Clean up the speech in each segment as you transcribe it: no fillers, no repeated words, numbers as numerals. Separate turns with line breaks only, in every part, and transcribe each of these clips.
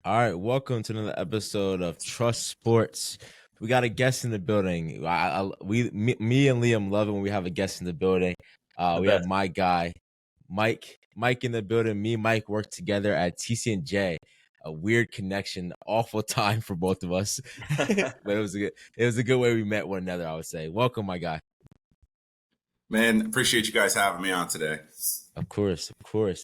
All right, welcome to another episode of Trust Sports. We got a guest in the building. Me and Liam love it when we have a guest in the building.
The
We have
best.
my guy, Mike. Mike in the building. Me and Mike worked together at TC&J. A weird connection, awful time for both of us, but it was a good way we met one another. I would say, welcome, my guy.
Man, appreciate you guys having me on today.
Of course, of course.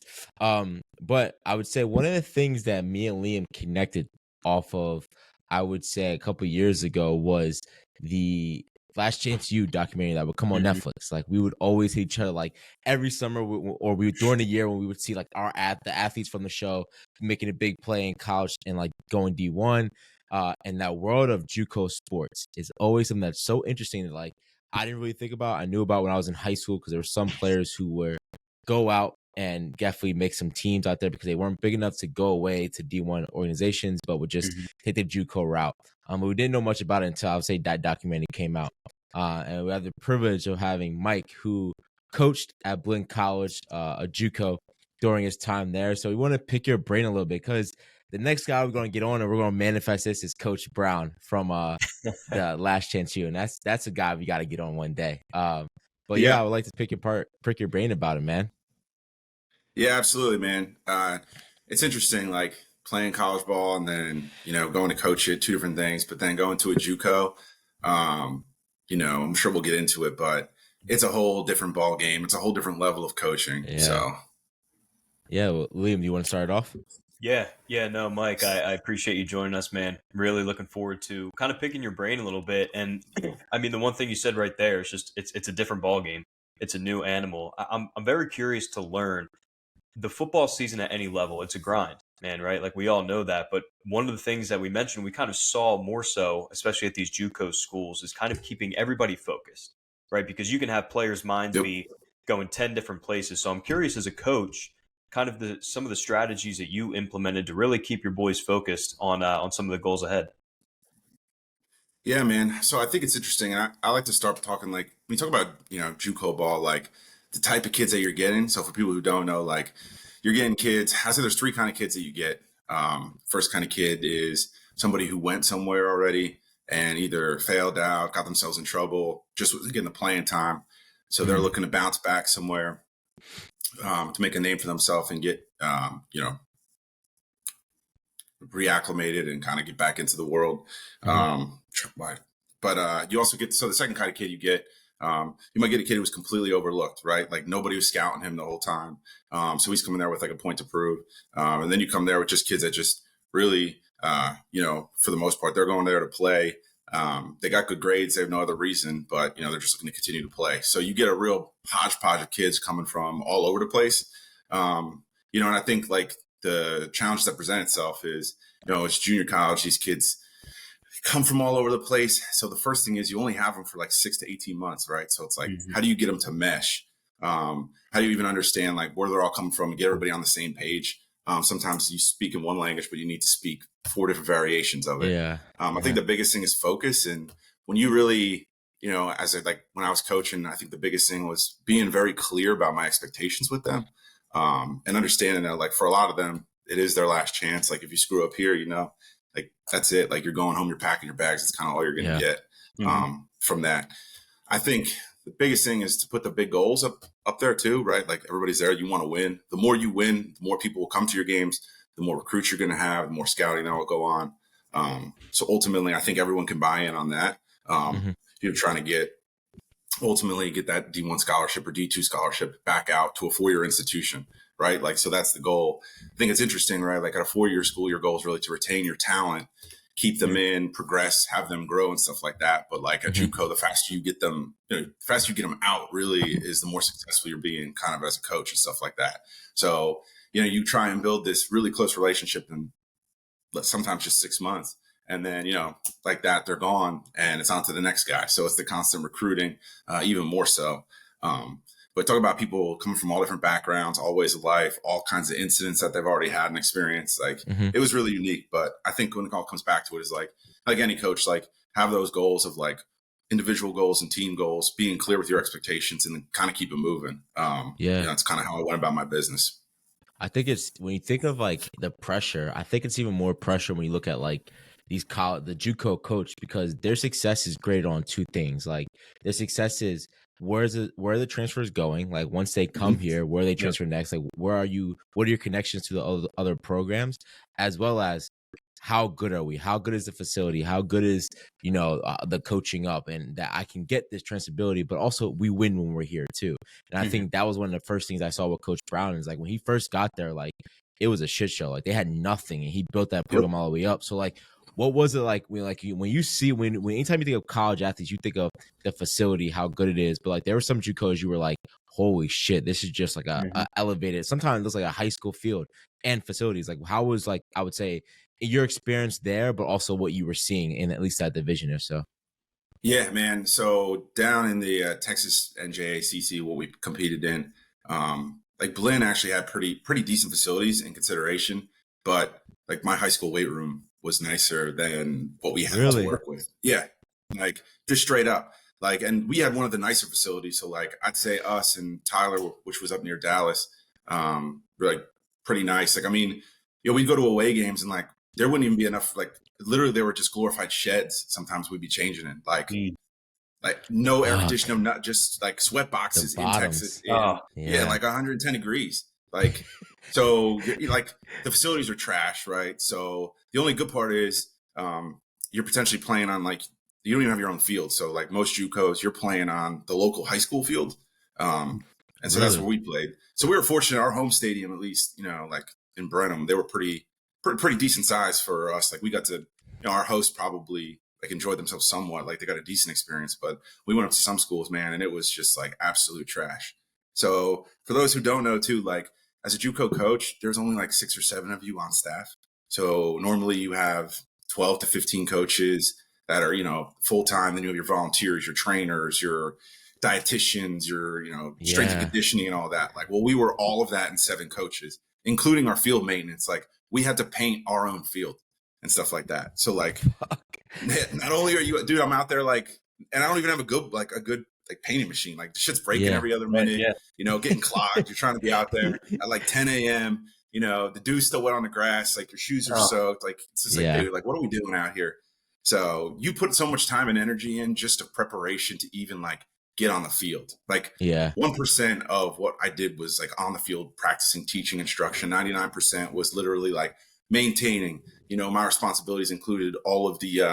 But I would say one of the things that me and Liam connected off of, I would say a couple years ago, was the Last Chance U documentary that would come on Netflix. Like we would always hit each other like every summer, or we during the year when we would see like the athletes from the show making a big play in college and like going D1. And that world of JUCO sports is always something that's so interesting that like I didn't really think about. I knew about when I was in high school because there were some players who were go out and definitely make some teams out there because they weren't big enough to go away to D1 organizations, but would just take the JUCO route. But we didn't know much about it until I would say that documentary came out. And we have the privilege of having Mike, who coached at Blinn College, a JUCO, during his time there. So we want to pick your brain a little bit because the next guy we're going to get on and we're going to manifest this is Coach Brown from the Last Chance U, and that's a guy we got to get on one day. But yeah, I would like to pick your brain about it, man.
Yeah, absolutely, man. It's interesting, like playing college ball and then, going to coach it, two different things, but then going to a JUCO, I'm sure we'll get into it, but it's a whole different ball game. It's a whole different level of coaching.
Yeah.
So.
Yeah. Well, Liam, do you want to start it off?
Yeah. No, Mike, I appreciate you joining us, man. Really looking forward to kind of picking your brain a little bit. And I mean, the one thing you said right there is just, it's a different ball game. It's a new animal. I'm very curious to learn the football season at any level. It's a grind, man, right? Like we all know that. But one of the things that we mentioned, we kind of saw more so, especially at these JUCO schools, is kind of keeping everybody focused, right? Because you can have players' minds be going 10 different places. So I'm curious as a coach, kind of some of the strategies that you implemented to really keep your boys focused on some of the goals ahead.
Yeah, man. So I think it's interesting. And I like to start talking like when you talk about, JUCO ball, like the type of kids that you're getting. So for people who don't know, like you're getting kids, I say there's three kind of kids that you get. First kind of kid is somebody who went somewhere already and either failed out, got themselves in trouble, just getting the playing time. So they're looking to bounce back somewhere to make a name for themselves and get, reacclimated and kind of get back into the world. But you also get, so the second kind of kid you get, you might get a kid who was completely overlooked, right? Like nobody was scouting him the whole time. So he's coming there with like a point to prove. And then you come there with just kids that just really, for the most part, they're going there to play. They got good grades. They have no other reason, but, they're just looking to continue to play. So you get a real hodgepodge of kids coming from all over the place. And I think like the challenge that presents itself is, it's junior college. These kids come from all over the place. So the first thing is you only have them for like 6 to 18 months, right? So it's like, how do you get them to mesh? How do you even understand like where they're all coming from and get everybody on the same page? Sometimes you speak in one language, but you need to speak 4 different variations of it.
Yeah.
I think the biggest thing is focus. And when you really, when I was coaching, I think the biggest thing was being very clear about my expectations with them. And understanding that like for a lot of them, it is their last chance. Like if you screw up here, like that's it. Like you're going home, you're packing your bags. It's kind of all you're going to get from that. I think the biggest thing is to put the big goals up there too, right? Like everybody's there. You want to win. The more you win, the more people will come to your games, the more recruits you're going to have, the more scouting that will go on. So ultimately, I think everyone can buy in on that. You're trying to ultimately get that D1 scholarship or D2 scholarship back out to a 4-year institution, right? Like, so that's the goal. I think it's interesting, right? Like at a 4-year school, your goal is really to retain your talent, keep them in, progress, have them grow and stuff like that. But like at JUCO, the faster you get them, the faster you get them out really is the more successful you're being kind of as a coach and stuff like that. So, you try and build this really close relationship in sometimes just 6 months. And then, like that, they're gone and it's on to the next guy. So it's the constant recruiting, even more so. But talk about people coming from all different backgrounds, all ways of life, all kinds of incidents that they've already had and experienced. Like it was really unique. But I think when it all comes back to it is like any coach, like have those goals of like individual goals and team goals, being clear with your expectations and then kind of keep it moving. That's kind of how I went about my business.
I think it's when you think of like the pressure, I think it's even more pressure when you look at like the JUCO coach, because their success is graded on two things. Like their success is where are the transfers going? Like once they come here, where are they transfer next? Like where are you? What are your connections to the other programs, as well as how good are we? How good is the facility? How good is the coaching up, and that I can get this transferability, but also we win when we're here too. And I think that was one of the first things I saw with Coach Brown is like when he first got there, like it was a shit show. Like they had nothing, and he built that program all the way up. So like, what was it like when anytime you think of college athletes, you think of the facility, how good it is, but like there were some JUCOs you were like, holy shit, this is just like a elevated. Sometimes it looks like a high school field and facilities. Like how was like I would say your experience there, but also what you were seeing in at least that division or so.
Yeah, man. So down in the Texas NJACC, what we competed in, like Blinn actually had pretty decent facilities in consideration, but like my high school weight room was nicer than what we had to work with. Yeah, like just straight up. Like, and we had one of the nicer facilities. So like I'd say us and Tyler, which was up near Dallas, were like pretty nice. Like, I mean, we'd go to away games and like there wouldn't even be enough. Like literally, they were just glorified sheds. Sometimes we'd be changing it. Like no air conditioning, not just like sweat boxes in Texas. Like 110 degrees. Like, so like the facilities are trash, right? So the only good part is you're potentially playing on like, you don't even have your own field. So like most JUCOs, you're playing on the local high school field. And so that's where we played. So we were fortunate, our home stadium, at least, like in Brenham, they were pretty decent size for us. Like we got to, our hosts probably like enjoyed themselves somewhat, like they got a decent experience, but we went up to some schools, man, and it was just like absolute trash. So for those who don't know too, like as a JUCO coach, there's only like 6 or 7 of you on staff. So normally you have 12 to 15 coaches that are, full-time. Then you have your volunteers, your trainers, your dietitians, your, strength and conditioning and all that. Like, well, we were all of that in 7 coaches, including our field maintenance. Like we had to paint our own field and stuff like that. So like, not only are you, dude, I'm out there like, and I don't even have a good painting machine. Like the shit's breaking every other minute, getting clogged. You're trying to be out there at like 10 a.m. The dew's still wet on the grass. Like your shoes are soaked. Like it's just like, dude, like what are we doing out here? So you put so much time and energy in just a preparation to even like get on the field. Like 1% of what I did was like on the field, practicing, teaching, instruction. 99% was literally like maintaining, my responsibilities included all of the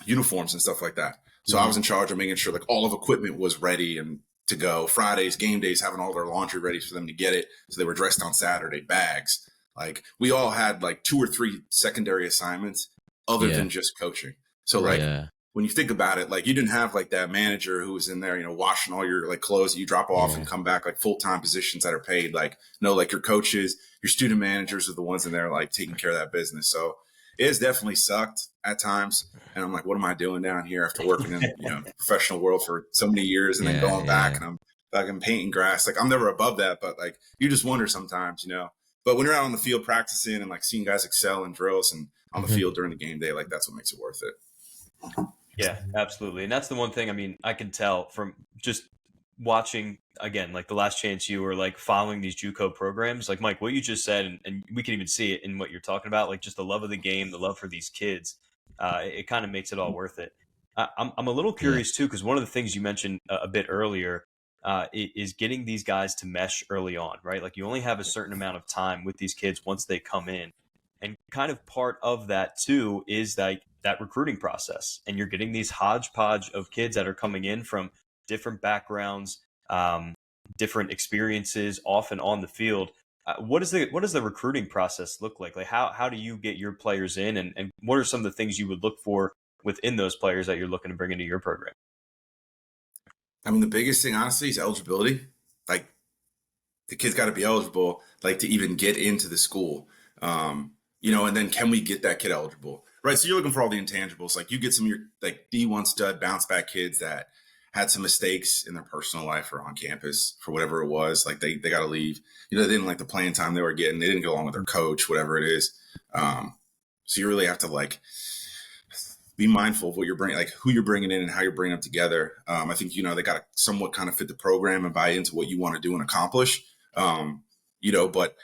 uniforms and stuff like that. So I was in charge of making sure like all of equipment was ready and to go. Fridays, game days, having all their laundry ready for them to get it. So they were dressed on Saturday, bags. Like we all had like 2 or 3 secondary assignments other than just coaching. So like when you think about it, like you didn't have like that manager who was in there, washing all your like clothes that you drop off and come back, like full-time positions that are paid. Like, no, like your coaches, your student managers are the ones in there like taking care of that business. So it has definitely sucked at times. And I'm like, what am I doing down here after working in the professional world for so many years and then going back and I'm fucking painting grass. Like I'm never above that, but like you just wonder sometimes, But when you're out on the field practicing and like seeing guys excel in drills and on the field during the game day, like that's what makes it worth it.
Yeah, absolutely. And that's the one thing, I mean, I can tell from just watching, again, like the last chance you were like following these JUCO programs, like Mike, what you just said, and we can even see it in what you're talking about, like just the love of the game, the love for these kids, it kind of makes it all worth it. I'm a little curious too, because one of the things you mentioned a bit earlier is getting these guys to mesh early on, right? Like you only have a certain amount of time with these kids once they come in. And kind of part of that too is that recruiting process. And you're getting these hodgepodge of kids that are coming in from different backgrounds, different experiences, often on the field. What does the recruiting process look like? Like how do you get your players in, and what are some of the things you would look for within those players that you're looking to bring into your program?
I mean, the biggest thing, honestly, is eligibility. Like the kid's got to be eligible, like to even get into the school. And then can we get that kid eligible? Right. So you're looking for all the intangibles. Like you get some of your like D1 stud bounce back kids that had some mistakes in their personal life or on campus for whatever it was. Like they got to leave. They didn't like the playing time they were getting. They didn't get along with their coach, whatever it is. So you really have to like be mindful of what you're bringing, like who you're bringing in and how you're bringing them together. I think, they got to somewhat kind of fit the program and buy into what you want to do and accomplish. but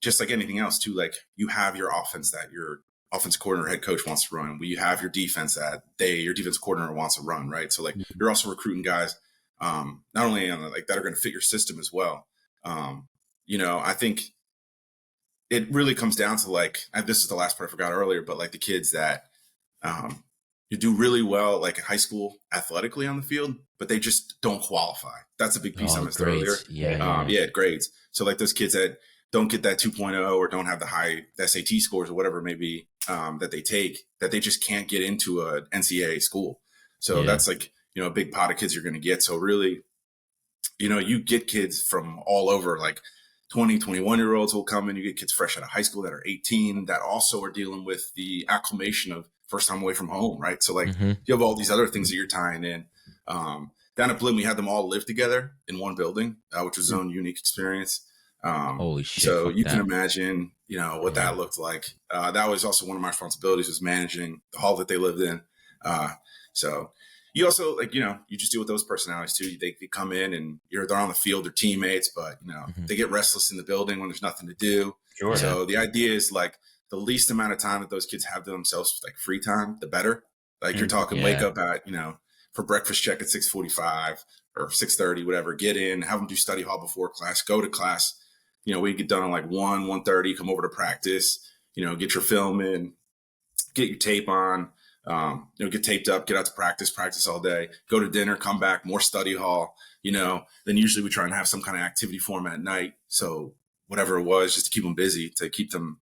just like anything else too, like you have your offense that your offense coordinator, head coach wants to run. You have your defense that your defense coordinator wants to run, right? So like you're also recruiting guys, not only on like that are going to fit your system as well. I think it really comes down to like, and this is the last part I forgot earlier, but like the kids that you do really well, like in high school athletically on the field, but they just don't qualify. That's a big piece I missed earlier. Grades. So like those kids that don't get that 2.0 or don't have the high SAT scores or whatever it may be that they take, that they just can't get into a NCAA school. So that's like, a big pot of kids you're going to get. So really, you get kids from all over, like 20, 21-year-olds will come in. You get kids fresh out of high school that are 18 that also are dealing with the acclimation of first time away from home, right? So like you have all these other things that you're tying in. Down at Bloom, we had them all live together in one building, which was its own unique experience.
Holy shit!
So you can imagine, what that looked like. That was also one of my responsibilities, was managing the hall that they lived in. So you also like, you just deal with those personalities too. They come in and they're on the field, they're teammates, but they get restless in the building when there's nothing to do.
Sure.
So the idea is like the least amount of time that those kids have to themselves, like free time, the better. Like you're talking wake up at, for breakfast check at 6:45 or 6:30, whatever, get in, have them do study hall before class, go to class. We get done at like 1:30, come over to practice, get your film in, get your tape on, get taped up, get out to practice all day, go to dinner, come back, more study hall, then usually we try and have some kind of activity for them at night. So whatever it was, just to keep them busy, to keep them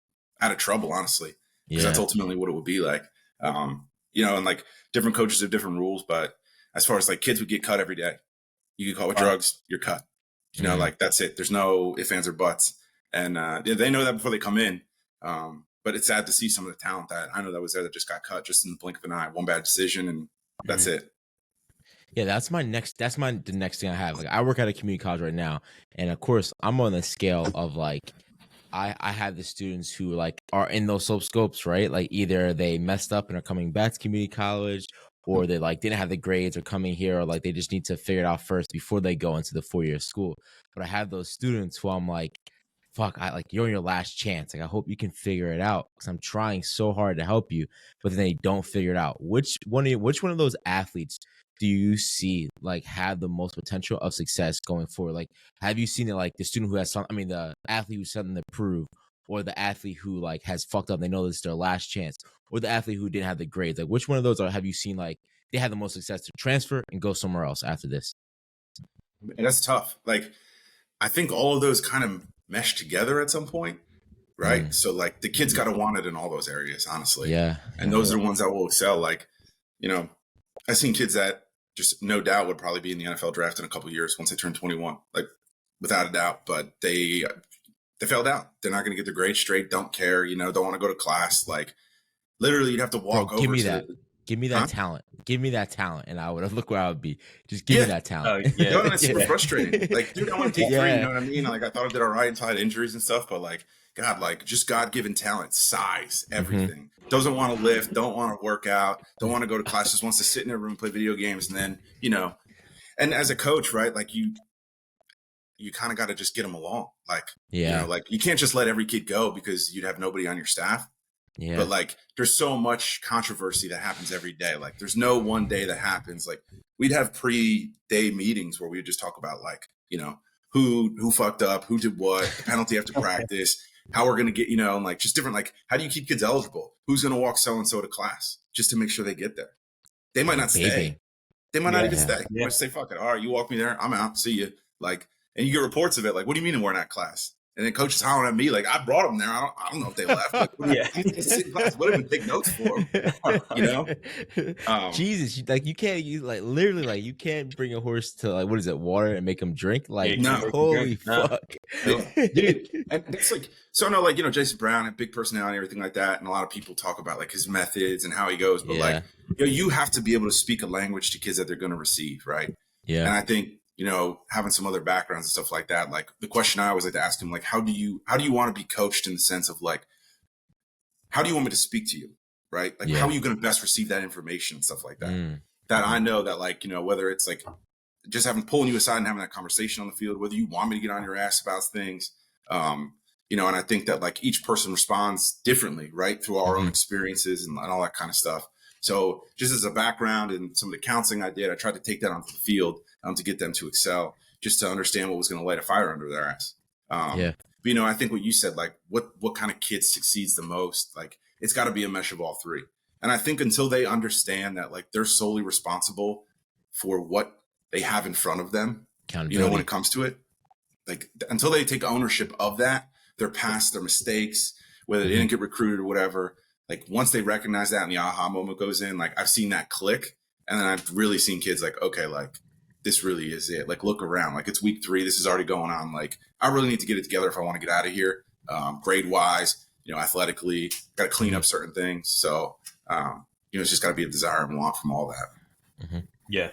out of trouble, honestly, because that's ultimately what it would be like. And like different coaches have different rules, but as far as like kids would get cut every day, you get caught with drugs, you're cut. Like that's it. There's no ifs, ands, or buts. And they know that before they come in. But it's sad to see some of the talent that I know that was there that just got cut just in the blink of an eye. One bad decision, and that's it.
Yeah, the next thing I have. Like I work at a community college right now, and of course I'm on the scale of like I have the students who like are in those slope scopes, right? Like either they messed up and are coming back to community college, or they like didn't have the grades or coming here, or like they just need to figure it out first before they go into the 4-year school. But I have those students who I'm like, fuck, you're on your last chance. Like I hope you can figure it out, because I'm trying so hard to help you, but then they don't figure it out. Which one of those athletes do you see like have the most potential of success going forward? Like, have you seen it like the student who has the athlete who's something to prove, or the athlete who like has fucked up, they know this is their last chance, or the athlete who didn't have the grades? Like, which one of those have you seen like they had the most success to transfer and go somewhere else after this?
And that's tough. Like, I think all of those kind of mesh together at some point, right? So like the kids got to want it in all those areas, honestly. And those are the ones that will excel. Like, I've seen kids that just no doubt would probably be in the NFL draft in a couple of years once they turn 21, like without a doubt, but they failed out. They're not going to get their grades straight. Don't care, don't want to go to class. Like literally you'd have to walk over.
Give me that talent. Give me that talent, and I would look where I would be. Just give me that talent.
It's super frustrating. Like, dude, I want to take 3. You know what I mean? Like, I thought I did all right until I had injuries and stuff, but like, God, like, just God-given talent, size, everything. Doesn't want to lift, don't want to work out, don't want to go to class, just wants to sit in a room, play video games, and then, and as a coach, right? Like, you kind of got to just get them along. Like, like you can't just let every kid go because you'd have nobody on your staff. But like, there's so much controversy that happens every day. Like, there's no one day that happens. Like, we'd have pre-day meetings where we would just talk about like, who fucked up, who did what, the penalty after practice, how we're gonna get, and like just different. Like, how do you keep kids eligible? Who's gonna walk so and so to class just to make sure they get there? They might not stay. They might not even stay. They might say, "Fuck it, all right, you walk me there, I'm out. See you." Like, and you get reports of it. Like, what do you mean we're not class? And then coach is hollering at me like, I brought them there. I don't know if they left. Like, what did we take notes for them?
Jesus, like you can't literally like you can't bring a horse to like, what is it, water, and make them drink? Like, holy fuck.
Dude. And it's like, so I know, like, Jason Brown had big personality and everything like that. And a lot of people talk about like his methods and how he goes, but like, you have to be able to speak a language to kids that they're going to receive. Right. And I think, having some other backgrounds and stuff like that, like the question I always like to ask him, like, how do you want to be coached in the sense of like, how do you want me to speak to you? Right. Like, how are you going to best receive that information and stuff like that? That I know that like, whether it's like just pulling you aside and having that conversation on the field, whether you want me to get on your ass about things, And I think that like each person responds differently, right? Through our own experiences and all that kind of stuff. So just as a background and some of the counseling I did, I tried to take that onto the field to get them to excel, just to understand what was going to light a fire under their ass. But, I think what you said, like what kind of kid succeeds the most, like it's got to be a mesh of all three. And I think until they understand that like they're solely responsible for what they have in front of them, when it comes to it, like until they take ownership of that, their past, their mistakes, whether they didn't get recruited or whatever, like once they recognize that and the aha moment goes in, like I've seen that click. And then I've really seen kids like, okay, like this really is it. Like look around, like it's week 3. This is already going on. Like I really need to get it together if I want to get out of here. Grade wise, athletically, got to clean up certain things. So, it's just got to be a desire and want from all that.
Yeah,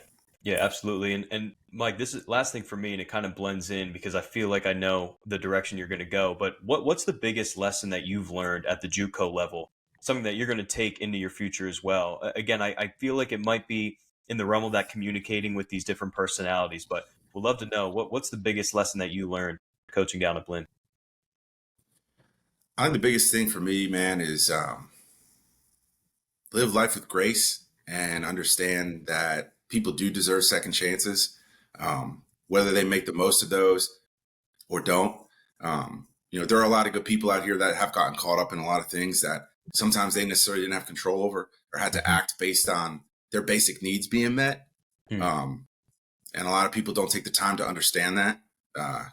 absolutely. And Mike, this is last thing for me, and it kind of blends in because I feel like I know the direction you're going to go. But what's the biggest lesson that you've learned at the JUCO level? Something that you're going to take into your future as well. Again, I feel like it might be in the realm of that communicating with these different personalities, but we'd love to know what's the biggest lesson that you learned coaching down at Blinn?
I think the biggest thing for me, man, is live life with grace and understand that people do deserve second chances, whether they make the most of those or don't. There are a lot of good people out here that have gotten caught up in a lot of things that sometimes they necessarily didn't have control over or had to act based on their basic needs being met. And a lot of people don't take the time to understand that.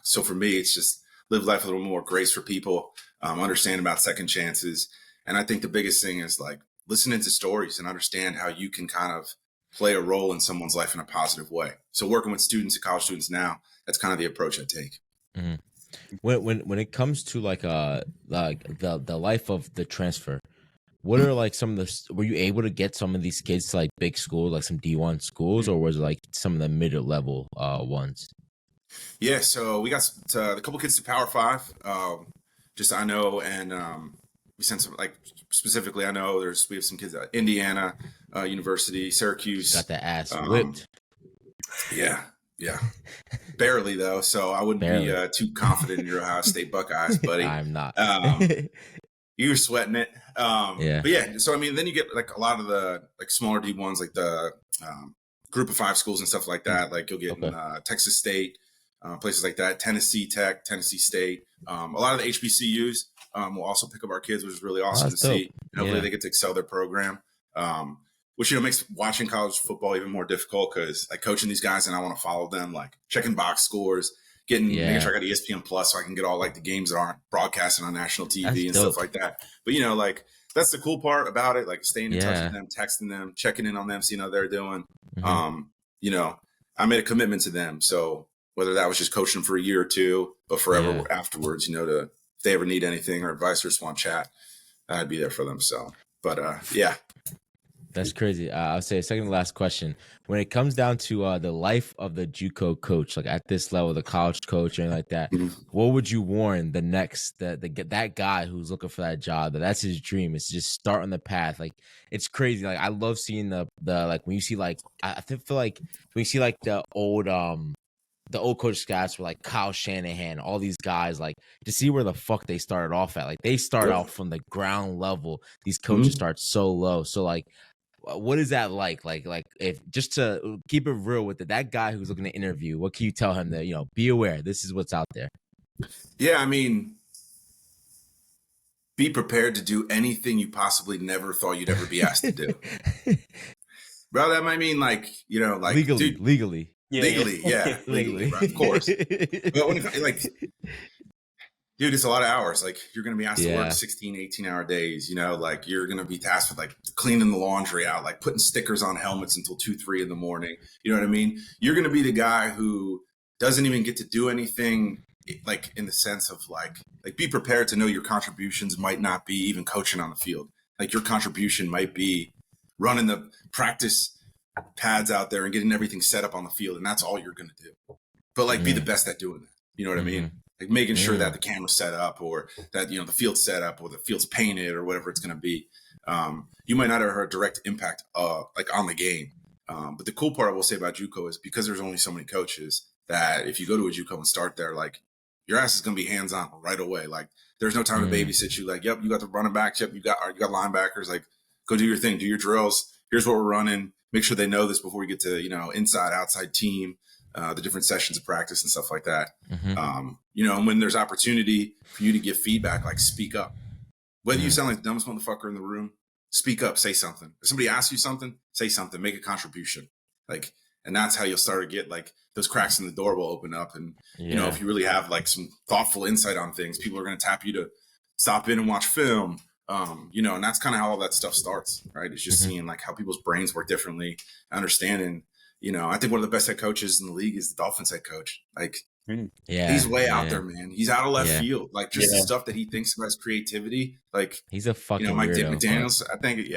So for me, it's just live life with a little more grace for people, understand about second chances. And I think the biggest thing is like listening to stories and understand how you can kind of play a role in someone's life in a positive way. So working with students and college students now, that's kind of the approach I take.
Mm-hmm. When it comes to like the life of the transfer, what are like some of the, were you able to get some of these kids to like big schools, like some D1 schools, or was it like some of the mid-level ones?
Yeah, so we got a couple kids to Power 5, just I know, and we sent some, like specifically I know we have some kids at Indiana University, Syracuse.
Got that ass whipped.
Yeah. Barely though, so I wouldn't be too confident in your Ohio State Buckeyes, buddy.
I'm not.
You were sweating it.
Yeah.
But yeah, so I mean, then you get like a lot of the like smaller D1s, like the group of 5 schools and stuff like that. Like you'll get Texas State, places like that, Tennessee Tech, Tennessee State. A lot of the HBCUs will also pick up our kids, which is really awesome to see. And hopefully they get to excel their program. Which, makes watching college football even more difficult because like coaching these guys and I want to follow them, like checking box scores, making sure I got ESPN Plus so I can get all like the games that aren't broadcasting on national TV and stuff like that. But, like that's the cool part about it, like staying in touch with them, texting them, checking in on them, seeing how they're doing. I made a commitment to them. So whether that was just coaching them for a year or 2, but forever afterwards, if they ever need anything or advice or just want to chat, I'd be there for them. So, but
That's crazy. I'll say a second to last question. When it comes down to the life of the JUCO coach, like at this level, the college coach or anything like that, what would you warn the next that guy who's looking for that job, that's his dream, is to just start on the path? Like it's crazy. Like I love seeing the like when you see like I feel like when you see like the old coach stats were like Kyle Shanahan, all these guys, like to see where the fuck they started off at. Like they start out from the ground level. These coaches start so low. So like, what is that like? Like if just to keep it real with it, that guy who's looking to interview, what can you tell him that, be aware, this is what's out there?
Yeah. I mean, be prepared to do anything you possibly never thought you'd ever be asked to do. Bro, that might mean like, like
legally.
Yeah. Legally, right, of course. But when dude, it's a lot of hours. Like you're going to be asked to work 16, 18-hour days, like you're going to be tasked with like cleaning the laundry out, like putting stickers on helmets until 2, 3 in the morning. You know what I mean? You're going to be the guy who doesn't even get to do anything, like in the sense of like be prepared to know your contributions might not be even coaching on the field. Like your contribution might be running the practice pads out there and getting everything set up on the field. And that's all you're going to do. But like be the best at doing that. You know what I mean? Like making sure that the camera's set up or that, the field's set up or the field's painted or whatever it's going to be. You might not have a direct impact like on the game. But the cool part I will say about JUCO is because there's only so many coaches that if you go to a JUCO and start there, like your ass is going to be hands-on right away. Like, there's no time to babysit you. Like, yep, you got the running backs. Yep, you got linebackers. Like, go do your thing. Do your drills. Here's what we're running. Make sure they know this before we get to, inside, outside team, the different sessions of practice and stuff like that. And when there's opportunity for you to give feedback, like, speak up. Whether you sound like the dumbest motherfucker in the room, speak up, say something. If somebody asks you something, say something, make a contribution. Like, and that's how you'll start to get, like, those cracks in the door will open up. And, if you really have, like, some thoughtful insight on things, people are going to tap you to stop in and watch film. And that's kind of how all that stuff starts, right? It's just seeing, like, how people's brains work differently, understanding, I think one of the best head coaches in the league is the Dolphins head coach. Like, he's way out there, man. He's out of left field. Like, just the stuff that he thinks about his creativity. Like,
he's a fucking
Mike
weirdo,
McDaniels, I think,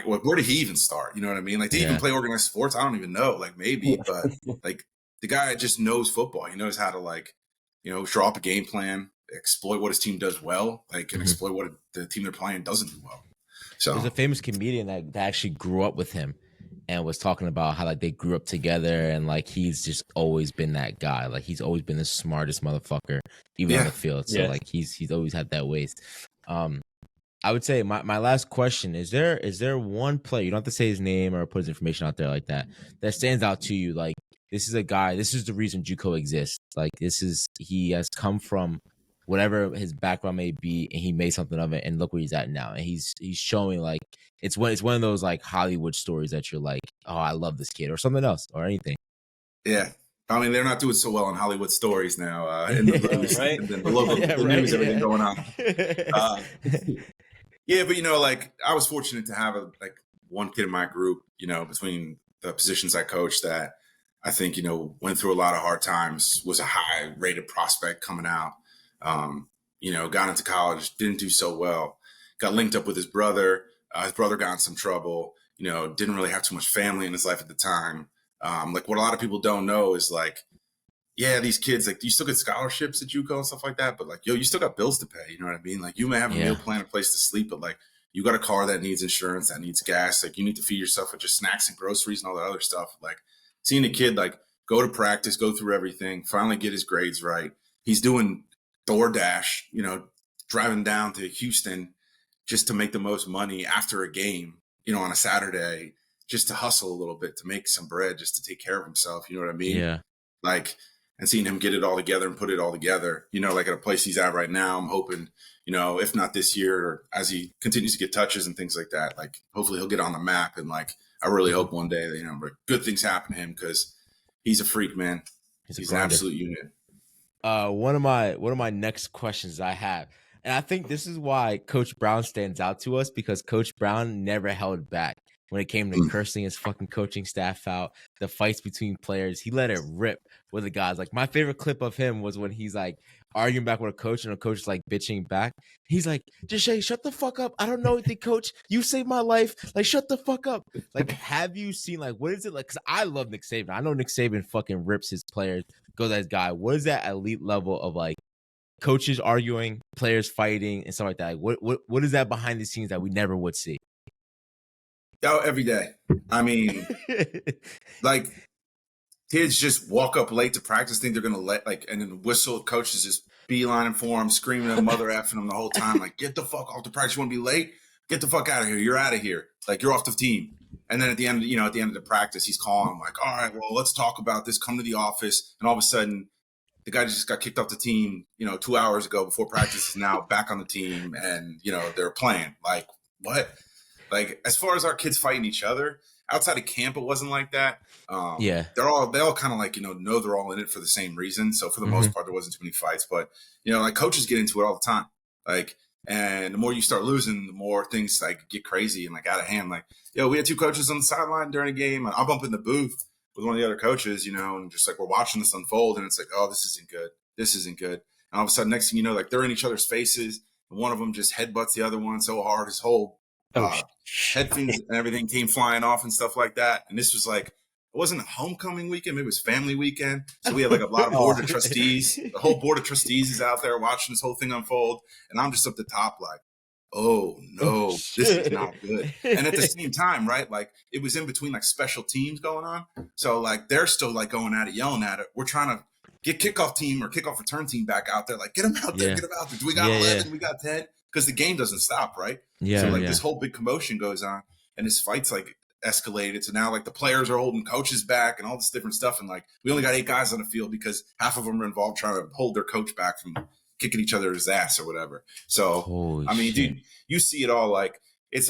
where did he even start? You know what I mean? Like, did he even play organized sports? I don't even know. Like, maybe, but like, the guy just knows football. He knows how to, like, draw up a game plan, exploit what his team does well, like, and exploit what the team they're playing doesn't do well. So
there's a famous comedian that actually grew up with him and was talking about how, like, they grew up together, and, like, he's just always been that guy. Like, he's always been the smartest motherfucker, even on the field. So like, he's always had that ways. I would say my last question is there one player, you don't have to say his name or put his information out there like that stands out to you? Like, this is a guy, this is the reason JUCO exists. Like, he has come from whatever his background may be, and he made something of it, and look where he's at now. And he's showing, like, it's one of those, like, Hollywood stories that you're like, oh, I love this kid, or something else, or anything.
Yeah. I mean, they're not doing so well in Hollywood stories now, in the movies, right? And then the local news, everything going on. But like, I was fortunate to have one kid in my group, between the positions I coached, that I think, went through a lot of hard times, was a high rated prospect coming out, got into college, didn't do so well, got linked up with his brother. His brother got in some trouble, didn't really have too much family in his life at the time. Like, what a lot of people don't know is, like, these kids, like, you still get scholarships at JUCO and stuff like that, but, like, you still got bills to pay. You know what I mean? Like, you may have a meal plan, a place to sleep, but, like, you got a car that needs insurance, that needs gas. Like, you need to feed yourself with just snacks and groceries and all that other stuff. Like, seeing a kid, like, go to practice, go through everything, finally get his grades right. He's doing DoorDash, driving down to Houston just to make the most money after a game, on a Saturday, just to hustle a little bit, to make some bread, just to take care of himself. You know what I mean?
Yeah.
Like, and seeing him get it all together and put it all together, like, at a place he's at right now, I'm hoping, if not this year, or as he continues to get touches and things like that, like, hopefully he'll get on the map. And, like, I really hope one day, good things happen to him, because he's a freak, man. He's an absolute unit.
One of my next questions I have, and I think this is why Coach Brown stands out to us, because Coach Brown never held back when it came to cursing his fucking coaching staff out, the fights between players. He let it rip with the guys. Like, my favorite clip of him was when he's, like, arguing back with a coach, and a coach is, like, bitching back. He's like, Deshae, shut the fuck up. I don't know anything, coach. You saved my life. Like, shut the fuck up. Like, have you seen, like, what is it like? Because I love Nick Saban. I know Nick Saban fucking rips his players, goes at his guy. What is that elite level of, like, coaches arguing, players fighting, and stuff like that? Like, what is that behind the scenes that we never would see?
Oh, every day. I mean, like, kids just walk up late to practice, think they're going to and then whistle, coaches just beelining for them, screaming at them, mother effing them the whole time. Like, get the fuck off the practice. You want to be late? Get the fuck out of here. You're out of here. Like, you're off the team. And then at the end of the practice, he's calling, like, all right, well, let's talk about this. Come to the office. And all of a sudden, the guy just got kicked off the team, 2 hours ago before practice, is now back on the team, and, they're playing. Like, what? Like, as far as our kids fighting each other, outside of camp, it wasn't like that. They all kind of, like, know they're all in it for the same reason. So for the most part, there wasn't too many fights. But, like, coaches get into it all the time. Like, and the more you start losing, the more things, like, get crazy and, like, out of hand. Like, we had two coaches on the sideline during a game. I'll bump in the booth with one of the other coaches, and just, like, we're watching this unfold, and it's like, oh, this isn't good. This isn't good. And all of a sudden, next thing you know, like, they're in each other's faces, and one of them just headbutts the other one so hard his whole headphones and everything came flying off and stuff like that. And this was, like, it wasn't a homecoming weekend, it was family weekend. So we had, like, a lot of board of trustees. The whole board of trustees is out there watching this whole thing unfold. And I'm just up the top, like, oh no, this is not good. And at the same time, right, like, it was in between, like, special teams going on. So, like, they're still, like, going at it, yelling at it. We're trying to get kickoff team or kickoff return team back out there. Like, get them out there, get them out there. Do we got 11? We got 10? Because the game doesn't stop, right? So like this whole big commotion goes on, and this fight's like escalated. So now like the players are holding coaches back and all this different stuff. And like, we only got 8 guys on the field because half of them are involved trying to hold their coach back from kicking each other's ass or whatever. So,
Holy
I mean,
shit.
dude, you see it all. Like,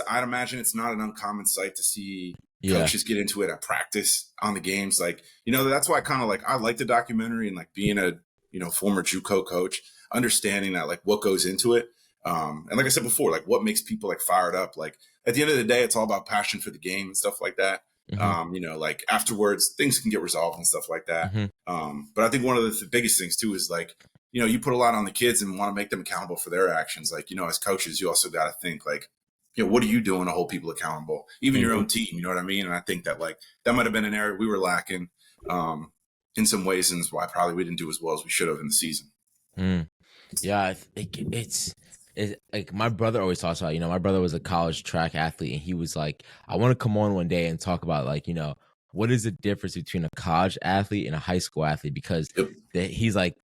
I'd imagine it's not an uncommon sight to see coaches get into it at practice on the games. Like, you know, that's why I like the documentary, and like being a, you know, former JUCO coach, understanding that like what goes into it. And like I said before, like what makes people like fired up. Like at the end of the day, it's all about passion for the game and stuff like that. You know, like afterwards things can get resolved and stuff like that. But I think one of the biggest things too is like, you know, you put a lot on the kids and want to make them accountable for their actions. Like, you know, as coaches, you also got to think like, you know, what are you doing to hold people accountable, even your own team? You know what I mean? And I think that like that might have been an area we were lacking in some ways, and why probably we didn't do as well as we should have in the season.
Yeah, I think it's like my brother always talks about, you know, my brother was a college track athlete, and he was like, I want to come on one day and talk about like, you know, what is the difference between a college athlete and a high school athlete? Because he's like,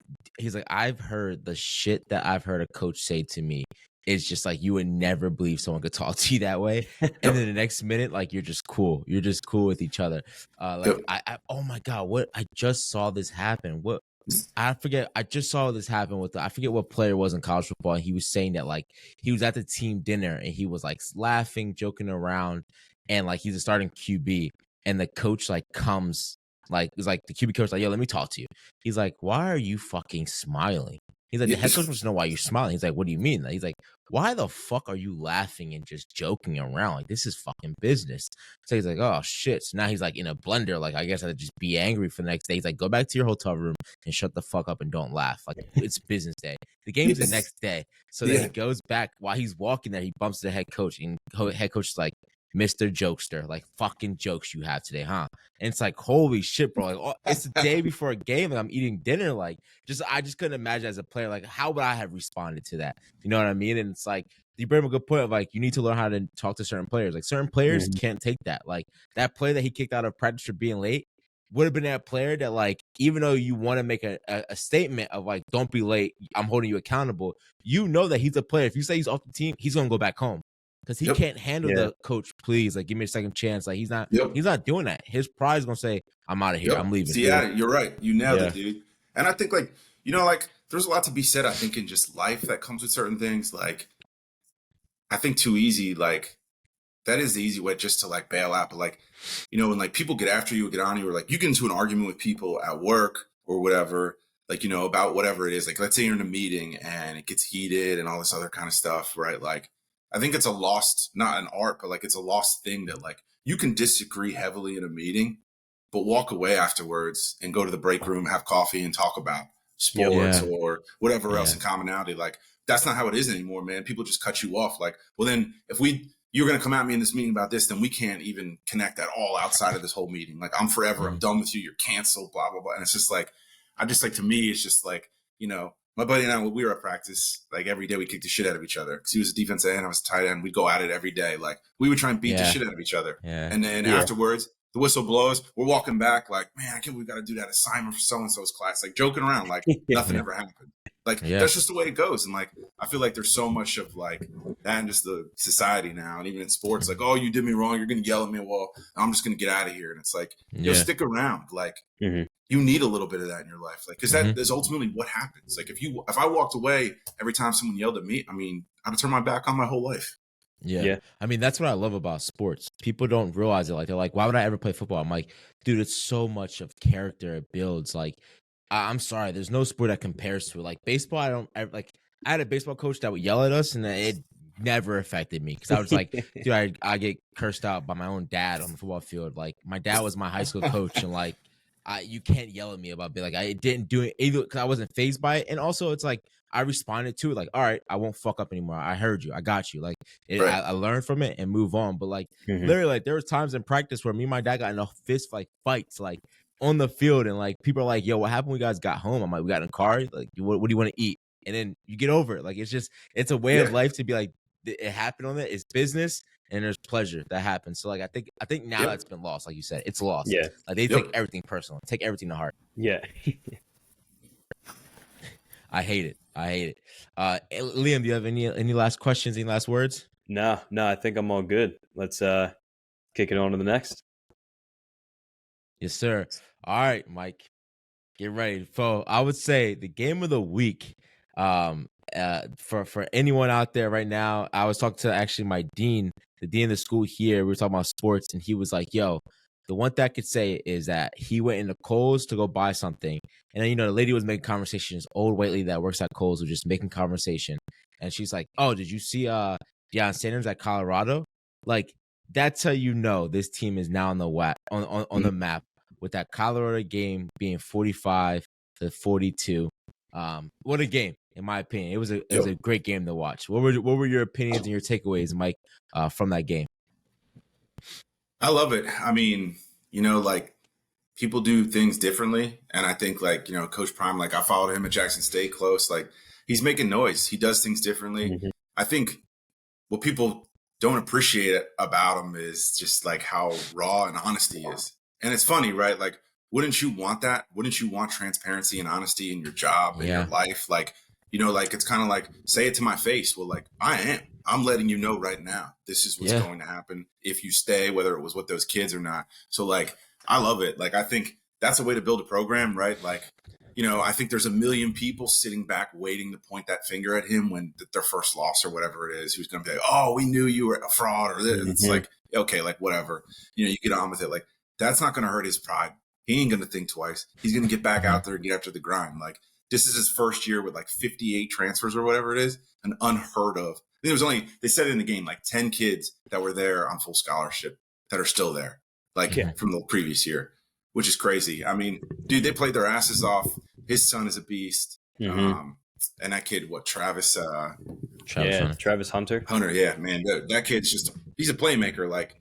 I've heard the shit that I've heard a coach say to me. It's just like, you would never believe someone could talk to you that way. And then the next minute, like, you're just cool. You're just cool with each other. Oh my God, I just saw this happen. I just saw this happen I forget what player was in college football. And he was saying that like he was at the team dinner and he was like laughing, joking around, and like he's a starting QB, and the coach like comes, like it's like the QB coach like, yo, let me talk to you. He's like, why are you fucking smiling? He's like, the head coach wants to know why you're smiling. He's like, what do you mean? He's like, why the fuck are you laughing and just joking around? Like, this is fucking business. So he's like, oh shit. So now he's like in a blender. Like, I guess I'd just be angry for the next day. He's like, go back to your hotel room and shut the fuck up and don't laugh. Like, it's business day. The game's the next day. So then he goes back. While he's walking there, he bumps the head coach, and head coach is like, Mr. Jokester, like fucking jokes you have today, huh? And it's like, holy shit, bro. Like, oh, it's the day before a game, and I'm eating dinner. Like, I just couldn't imagine as a player, like, how would I have responded to that? You know what I mean? And it's like, you bring up a good point of like, you need to learn how to talk to certain players. Like, certain players can't take that. Like, that player that he kicked out of practice for being late would have been that player that, like, even though you want to make a statement of like, don't be late, I'm holding you accountable, you know that he's a player. If you say he's off the team, he's gonna go back home. Because he can't handle the coach, please, like, give me a second chance. Like, he's not doing that. His pride is going to say, I'm out of here. I'm leaving.
See, yeah, you're right. You nailed it, dude. And I think, like, you know, like, there's a lot to be said, I think, in just life that comes with certain things. Like, I think too easy, like, that is the easy way just to, like, bail out. But, like, you know, when, like, people get after you or get on you, or, like, you get into an argument with people at work or whatever, like, you know, about whatever it is. Like, let's say you're in a meeting and it gets heated and all this other kind of stuff, right? Like, I think it's a lost, not an art, but like it's a lost thing that like you can disagree heavily in a meeting, but walk away afterwards and go to the break room, have coffee, and talk about sports or whatever else in commonality. Like, that's not how it is anymore, man. People just cut you off. Like, well, then if you're going to come at me in this meeting about this, then we can't even connect at all outside of this whole meeting. Like, I'm forever, I'm done with you. You're canceled, blah, blah, blah. And it's just like, to me, it's just like, you know, my buddy and I, when we were at practice, like every day we kicked the shit out of each other because he was a defensive end, I was a tight end. We'd go at it every day. Like, we would try and beat the shit out of each other. And then afterwards, the whistle blows. We're walking back like, man, I can't believe we got to do that assignment for so-and-so's class. Like, joking around like nothing ever happened. Like, that's just the way it goes. And like, I feel like there's so much of like that in just the society now. And even in sports, like, oh, you did me wrong, you're going to yell at me. Well, I'm just going to get out of here. And it's like, yo, stick around. Like, you need a little bit of that in your life. Like, cause that is ultimately what happens. Like, if I walked away every time someone yelled at me, I mean, I'd have turned my back on my whole life.
Yeah. I mean, that's what I love about sports. People don't realize it. Like, they're like, why would I ever play football? I'm like, dude, it's so much of character it builds. Like, I'm sorry, there's no sport that compares to it. Like, baseball, I had a baseball coach that would yell at us, and it never affected me because I was like, dude, I get cursed out by my own dad on the football field. Like, my dad was my high school coach, and like, you can't yell at me about being like, I didn't do it either because I wasn't fazed by it. And also, it's like, I responded to it like, all right, I won't fuck up anymore. I heard you. I got you. Like, I learned from it and move on. But like, literally, like, there was times in practice where me and my dad got in a fist like fights, like on the field. And like, people are like, yo, what happened when you guys got home? I'm like, we got in a car. Like, what do you want to eat? And then you get over it. Like, it's a way of life to be like, it happened on it. It's business. And there's pleasure that happens. So like, I think now that's been lost. Like you said, it's lost. Like, they take everything personal, take everything to heart. I hate it. Liam, do you have any last questions? Any last words?
No, I think I'm all good. Let's kick it on to the next.
Yes, sir. All right, Mike. Get ready. So I would say the game of the week, for anyone out there right now, I was talking to actually my dean, the dean of the school here. We were talking about sports, and he was like, yo, the one thing I could say is that he went into Kohl's to go buy something. And then, the lady was making conversations. Old white lady that works at Kohl's was just making conversation. And she's like, oh, did you see Deion Sanders at Colorado? Like, that's how you know this team is now on the map, with that Colorado game being 45-42. What a game, in my opinion. It was a great game to watch. What were your opinions and your takeaways, Mike, from that game?
I love it. I mean, like, people do things differently. And I think, like, Coach Prime, like, I followed him at Jackson State close. Like, he's making noise. He does things differently. Mm-hmm. I think what people don't appreciate about him is just, like, how raw and honest he is. And it's funny, right? Like, wouldn't you want that? Wouldn't you want transparency and honesty in your job and your life? Like, like, it's kind of like, say it to my face. Well, like, I'm letting you know right now, this is what's going to happen if you stay, whether it was with those kids or not. So, like, I love it. Like, I think that's a way to build a program, right? Like, I think there's a million people sitting back waiting to point that finger at him when their first loss or whatever it is, who's going to be like, oh, we knew you were a fraud or this. Mm-hmm. It's like, okay, like, whatever. You get on with it. Like, that's not going to hurt his pride. He ain't going to think twice. He's going to get back out there and get after the grind. Like, this is his first year with like 58 transfers or whatever it is, an unheard of. I think there was only, they said it in the game, like 10 kids that were there on full scholarship that are still there, like from the previous year, which is crazy. I mean, dude, they played their asses off. His son is a beast. Mm-hmm. And that kid, Travis
Hunter.
Hunter, yeah, man. That kid's he's a playmaker. Like,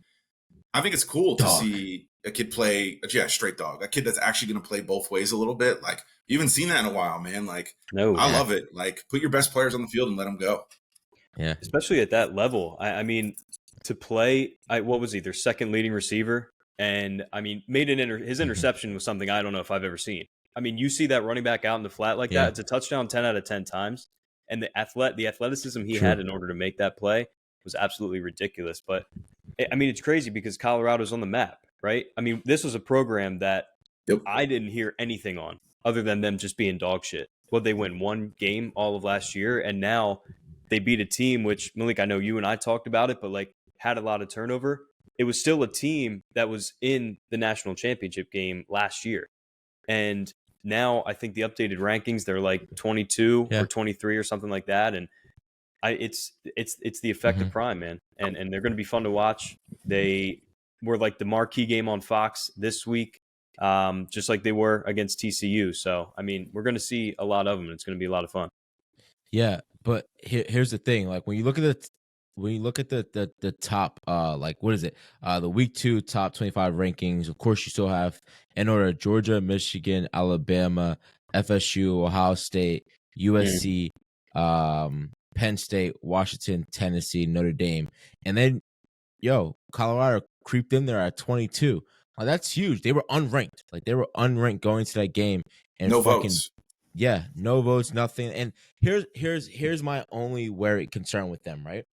I think it's cool to see a kid play, straight dog. A kid that's actually going to play both ways a little bit. Like, you haven't seen that in a while, man. Like, I love it. Like, put your best players on the field and let them go.
Yeah.
Especially at that level. I mean, to play, what was he, their second leading receiver? And, I mean, his interception was something I don't know if I've ever seen. I mean, you see that running back out in the flat like that, it's a touchdown 10 out of 10 times. And the athleticism he had in order to make that play was absolutely ridiculous. But, I mean, it's crazy because Colorado's on the map, right? I mean, this was a program that I didn't hear anything on other than them just being dog shit. Well, they win one game all of last year, and now they beat a team which, Malik, I know you and I talked about it, but like had a lot of turnover. It was still a team that was in the national championship game last year. And now I think the updated rankings, they're like 22 or 23 or something like that. And it's the effect of Prime, man. And they're going to be fun to watch. They were like the marquee game on Fox this week, just like they were against TCU. So, I mean, we're going to see a lot of them. It's going to be a lot of fun.
Yeah, but here's the thing. Like, when you look at the top, like, what is it? The week 2 top 25 rankings. Of course, you still have in order Georgia, Michigan, Alabama, FSU, Ohio State, USC, Penn State, Washington, Tennessee, Notre Dame, and then Colorado creeped in there at 22. Now, that's huge. They were unranked. Like, they were unranked going to that game, and
no votes.
Yeah, no votes, nothing. And here's my only concern with them, right?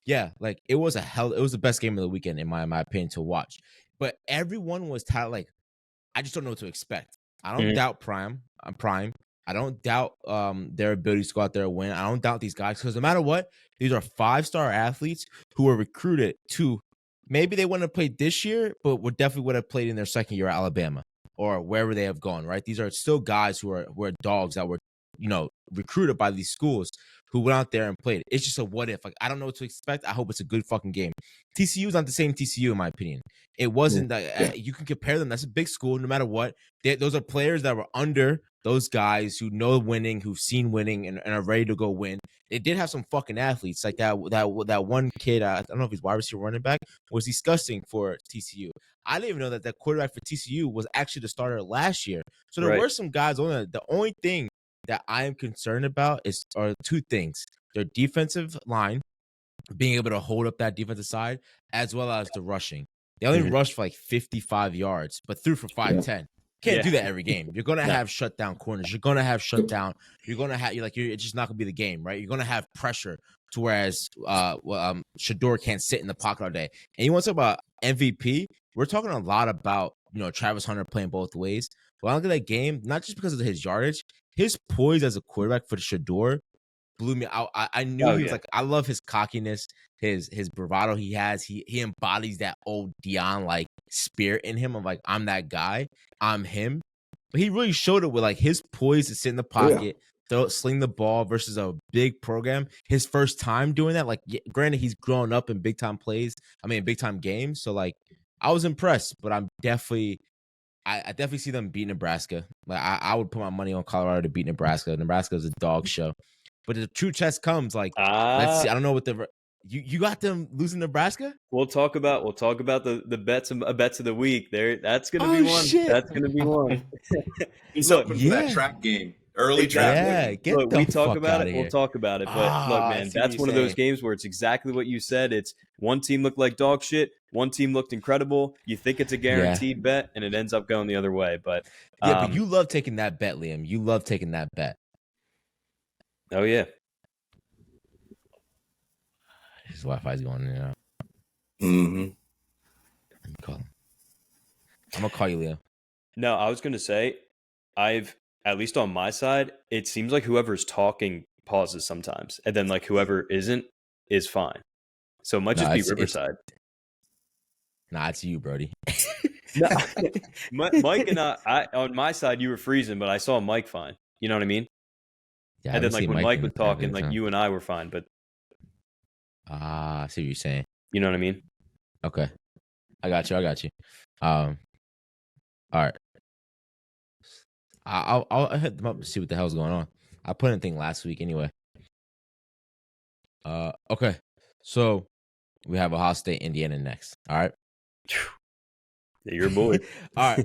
Yeah, like, it was the best game of the weekend in my opinion to watch. But everyone was tired. Like, I just don't know what to expect. I don't doubt Prime. I don't doubt their ability to go out there and win. I don't doubt these guys, because no matter what, these are 5-star athletes who were recruited to, maybe they wouldn't have played this year, but definitely would have played in their second year at Alabama or wherever they have gone, right? These are still guys who are dogs that were, recruited by these schools who went out there and played. It's just a what if. Like, I don't know what to expect. I hope it's a good fucking game. TCU is not the same TCU, in my opinion. It wasn't that you can compare them. That's a big school, no matter what. Those are players that were under those guys who know winning, who've seen winning, and are ready to go win. They did have some fucking athletes, like that one kid. I don't know if he's wide receiver, running back, was disgusting for TCU. I didn't even know that quarterback for TCU was actually the starter last year. So there were some guys on it. The only thing that I am concerned about are two things: their defensive line, being able to hold up that defensive side, as well as the rushing. They only rushed for like 55 yards, but threw for 510. Can't do that every game. You're gonna
No.
have shutdown corners. You're gonna have shutdown. You're gonna have it's just not gonna be the game, right? You're gonna have pressure to whereas Shador can't sit in the pocket all day. And you want to talk about MVP? We're talking a lot about Travis Hunter playing both ways. But I look at that game, not just because of his yardage, his poise as a quarterback for Shador blew me out. I knew he was like, I love his cockiness, his bravado he has. He embodies that old Dion like spirit in him of like, I'm that guy, I'm him. But he really showed it with like his poise to sit in the pocket, sling the ball versus a big program. His first time doing that, like granted, he's grown up in big time big time games. So like I was impressed, but I definitely see them beat Nebraska. Like I would put my money on Colorado to beat Nebraska. Nebraska is a dog show. But the true test comes like let's see. I don't know what you got them losing Nebraska.
We'll talk about the bets of the week. That's gonna be one.
Shit.
That's gonna be one.
He's open for that trap game. Early trap game.
Look, we talk about it. We'll talk about it. But look, man, that's one of those games where it's exactly what you said. It's one team looked like dog shit. One team looked incredible. You think it's a guaranteed bet, and it ends up going the other way. But
but you love taking that bet, Liam. You love taking that bet.
Oh yeah.
His Wi-Fi's going in and out.
Mm-hmm.
Let me call him. I'm gonna call you, Leo.
No, I was gonna say, at least on my side, it seems like whoever's talking pauses sometimes, and then like whoever isn't is fine. So it might just be Riverside.
It's you, Brody.
No, Mike and I on my side, you were freezing, but I saw Mike fine. You know what I mean?
Yeah,
and then like when Mike was talking, like you and I were fine, but
I see what you're saying.
You know what I mean?
Okay, I got you. All right. I'll hit them up and see what the hell's going on. I put in a thing last week anyway. Okay, so we have Ohio State, Indiana next. All right.
Yeah, you're a boy.
All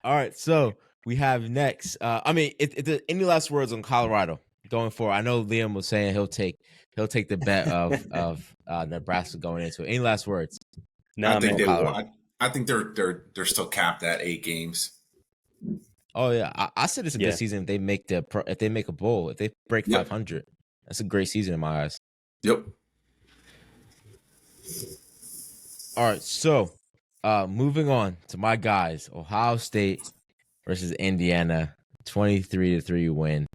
right. So we have next. Any last words on Colorado going forward? I know Liam was saying he'll take the bet of Nebraska going into it. Any last words?
No, I think I think they're still capped at 8 games.
Oh yeah, I said it's a good season if they make a bowl, if they break 500. That's a great season in my eyes.
Yep.
All right, so moving on to my guys, Ohio State versus Indiana, 23-3 win.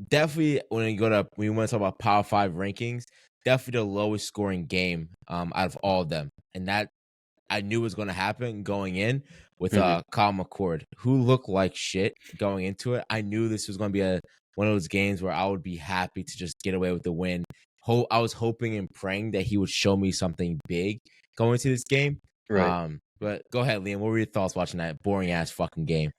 Definitely when you want to talk about Power 5 rankings, definitely the lowest scoring game out of all of them, and that I knew was going to happen going in with Kyle McCord, who looked like shit going into it. I knew this was going to be one of those games where I would be happy to just get away with the win. I was hoping and praying that he would show me something big going into this game.
Right.
But go ahead, Liam. What were your thoughts watching that boring ass fucking game?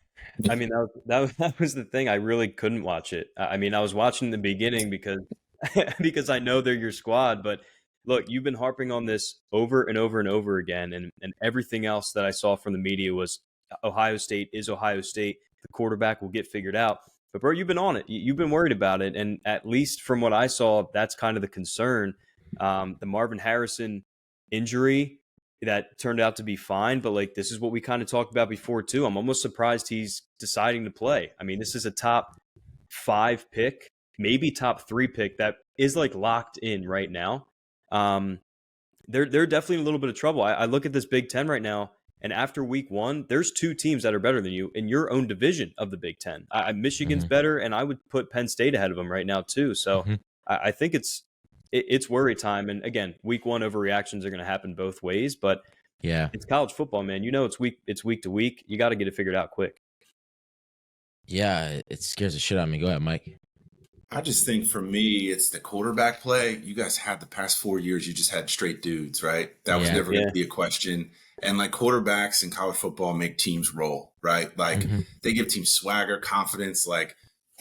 I mean, that was the thing. I really couldn't watch it. I mean, I was watching the beginning because I know they're your squad. But look, you've been harping on this over and over and over again, and everything else that I saw from the media was Ohio State is Ohio State. The quarterback will get figured out. But bro, you've been on it. You've been worried about it, and at least from what I saw, that's kind of the concern. The Marvin Harrison injury that turned out to be fine, but like this is what we kind of talked about before too. I'm almost surprised he's deciding to play. I mean, this is a top 5 pick, maybe top 3 pick that is like locked in right now. They're definitely in a little bit of trouble. I look at this Big Ten right now, and after week 1, there's 2 teams that are better than you in your own division of the Big Ten. Michigan's better, and I would put Penn State ahead of them right now too. So I think it's worry time. And again, week 1 overreactions are going to happen both ways, but yeah, it's college football, man. You know, it's week to week. You got to get it figured out quick.
Yeah, it scares the shit out of me. Go ahead, Mike.
I just think for me, it's the quarterback play. You guys had the past 4 years, you just had straight dudes, right? That was never going to be a question. And like quarterbacks in college football make teams roll, right? Like they give teams swagger, confidence. Like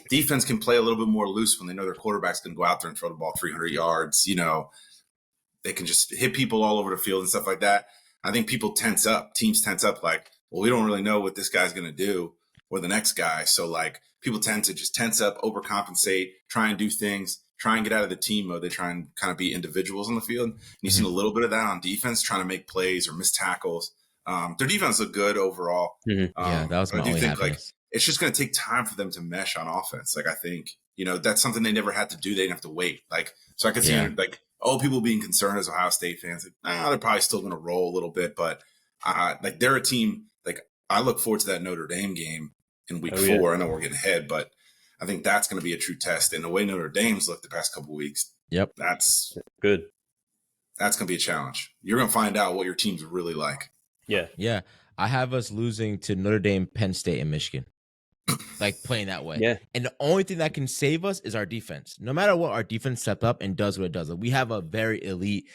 defense can play a little bit more loose when they know their quarterback's going to go out there and throw the ball 300 yards. You know, they can just hit people all over the field and stuff like that. I think people tense up, teams tense up like, well, we don't really know what this guy's going to do or the next guy. So like people tend to just tense up, overcompensate, try and do things, try and get out of the team mode. They try and kind of be individuals on the field. And you've seen a little bit of that on defense, trying to make plays or miss tackles. Their defense looked good overall.
Mhm.
Yeah, that was my
I do
only
think like
happiness.
it's just going to take time for them to mesh on offense. Like I think that's something they never had to do. They didn't have to wait. Like so, I could see like people being concerned as Ohio State fans. Like, they're probably still going to roll a little bit, but like they're a team. Like I look forward to that Notre Dame game in week 4. Yeah. I know we're getting ahead, but I think that's going to be a true test. And the way Notre Dame's looked the past couple of weeks, that's
good.
That's going to be a challenge. You're going to find out what your team's really like.
Yeah.
Yeah. I have us losing to Notre Dame, Penn State, and Michigan. Like playing that way.
Yeah.
And the only thing that can save us is our defense. No matter what, our defense stepped up and does what it does. Like, we have a very elite,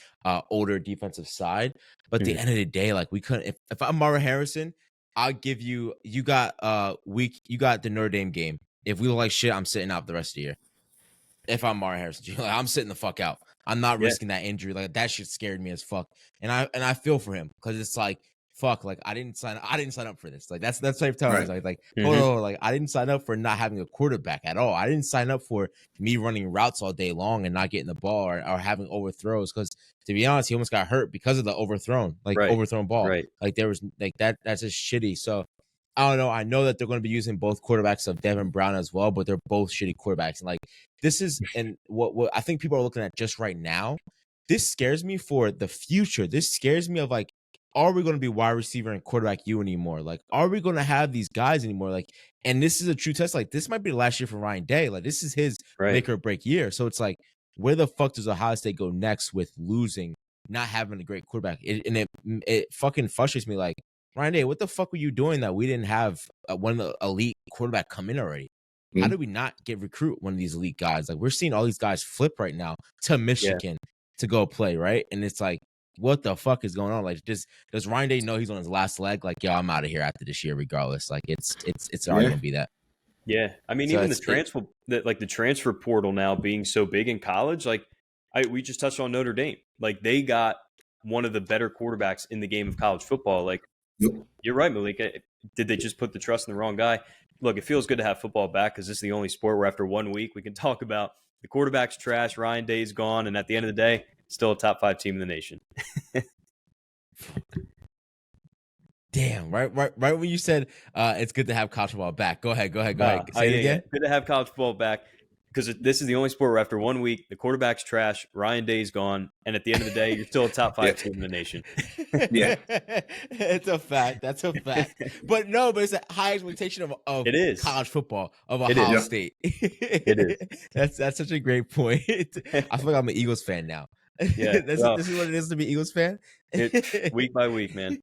older defensive side. But at the end of the day, like we couldn't. If I'm Mara Harrison, I'll give you. You got the Notre Dame game. If we look like shit, I'm sitting out the rest of the year. If I'm Mara Harrison, like, I'm sitting the fuck out. I'm not risking that injury. Like that shit scared me as fuck. And I feel for him because it's like, fuck, like I didn't sign up for this. Like that's type of time. Like oh, like I didn't sign up for not having a quarterback at all. I didn't sign up for me running routes all day long and not getting the ball or having overthrows. Because to be honest, he almost got hurt because of the overthrown ball.
Right.
Like there was like that. That's just shitty. So I don't know. I know that they're going to be using both quarterbacks of Devin Brown as well, but they're both shitty quarterbacks. And like this is, and what I think people are looking at just right now, this scares me for the future. This scares me of like, are we going to be wide receiver and quarterback you anymore? Like, are we going to have these guys anymore? Like, and this is a true test. Like, this might be the last year for Ryan Day. Like, this is his make or break year. So it's like, where the fuck does Ohio State go next with losing, not having a great quarterback? It fucking frustrates me. Like, Ryan Day, what the fuck were you doing that we didn't have one of the elite quarterback come in already? How did we not recruit one of these elite guys? Like, we're seeing all these guys flip right now to Michigan to go play, right? And it's like, what the fuck is going on? Like, does Ryan Day know he's on his last leg? Like, yo, I'm out of here after this year, regardless. Like, it's already gonna be that.
Yeah, I mean, so even the transfer portal now being so big in college, like we just touched on Notre Dame. Like, they got one of the better quarterbacks in the game of college football. Like, you're right, Malik. Did they just put the trust in the wrong guy? Look, it feels good to have football back because this is the only sport where after 1 week we can talk about the quarterback's trash, Ryan Day's gone, and at the end of the day, still a top 5 team in the nation.
Damn, right when you said it's good to have college football back. Go ahead. Say it again.
Yeah. Good to have college football back because this is the only sport where after 1 week, the quarterback's trash, Ryan Day's gone, and at the end of the day, you're still a top 5 team in the nation.
Yeah.
It's a fact. That's a fact. But it's a high expectation of
it is.
College football of Ohio State.
It is.
That's such a great point. I feel like I'm an Eagles fan now.
Yeah,
this is what it is to be Eagles fan.
Week by week, man.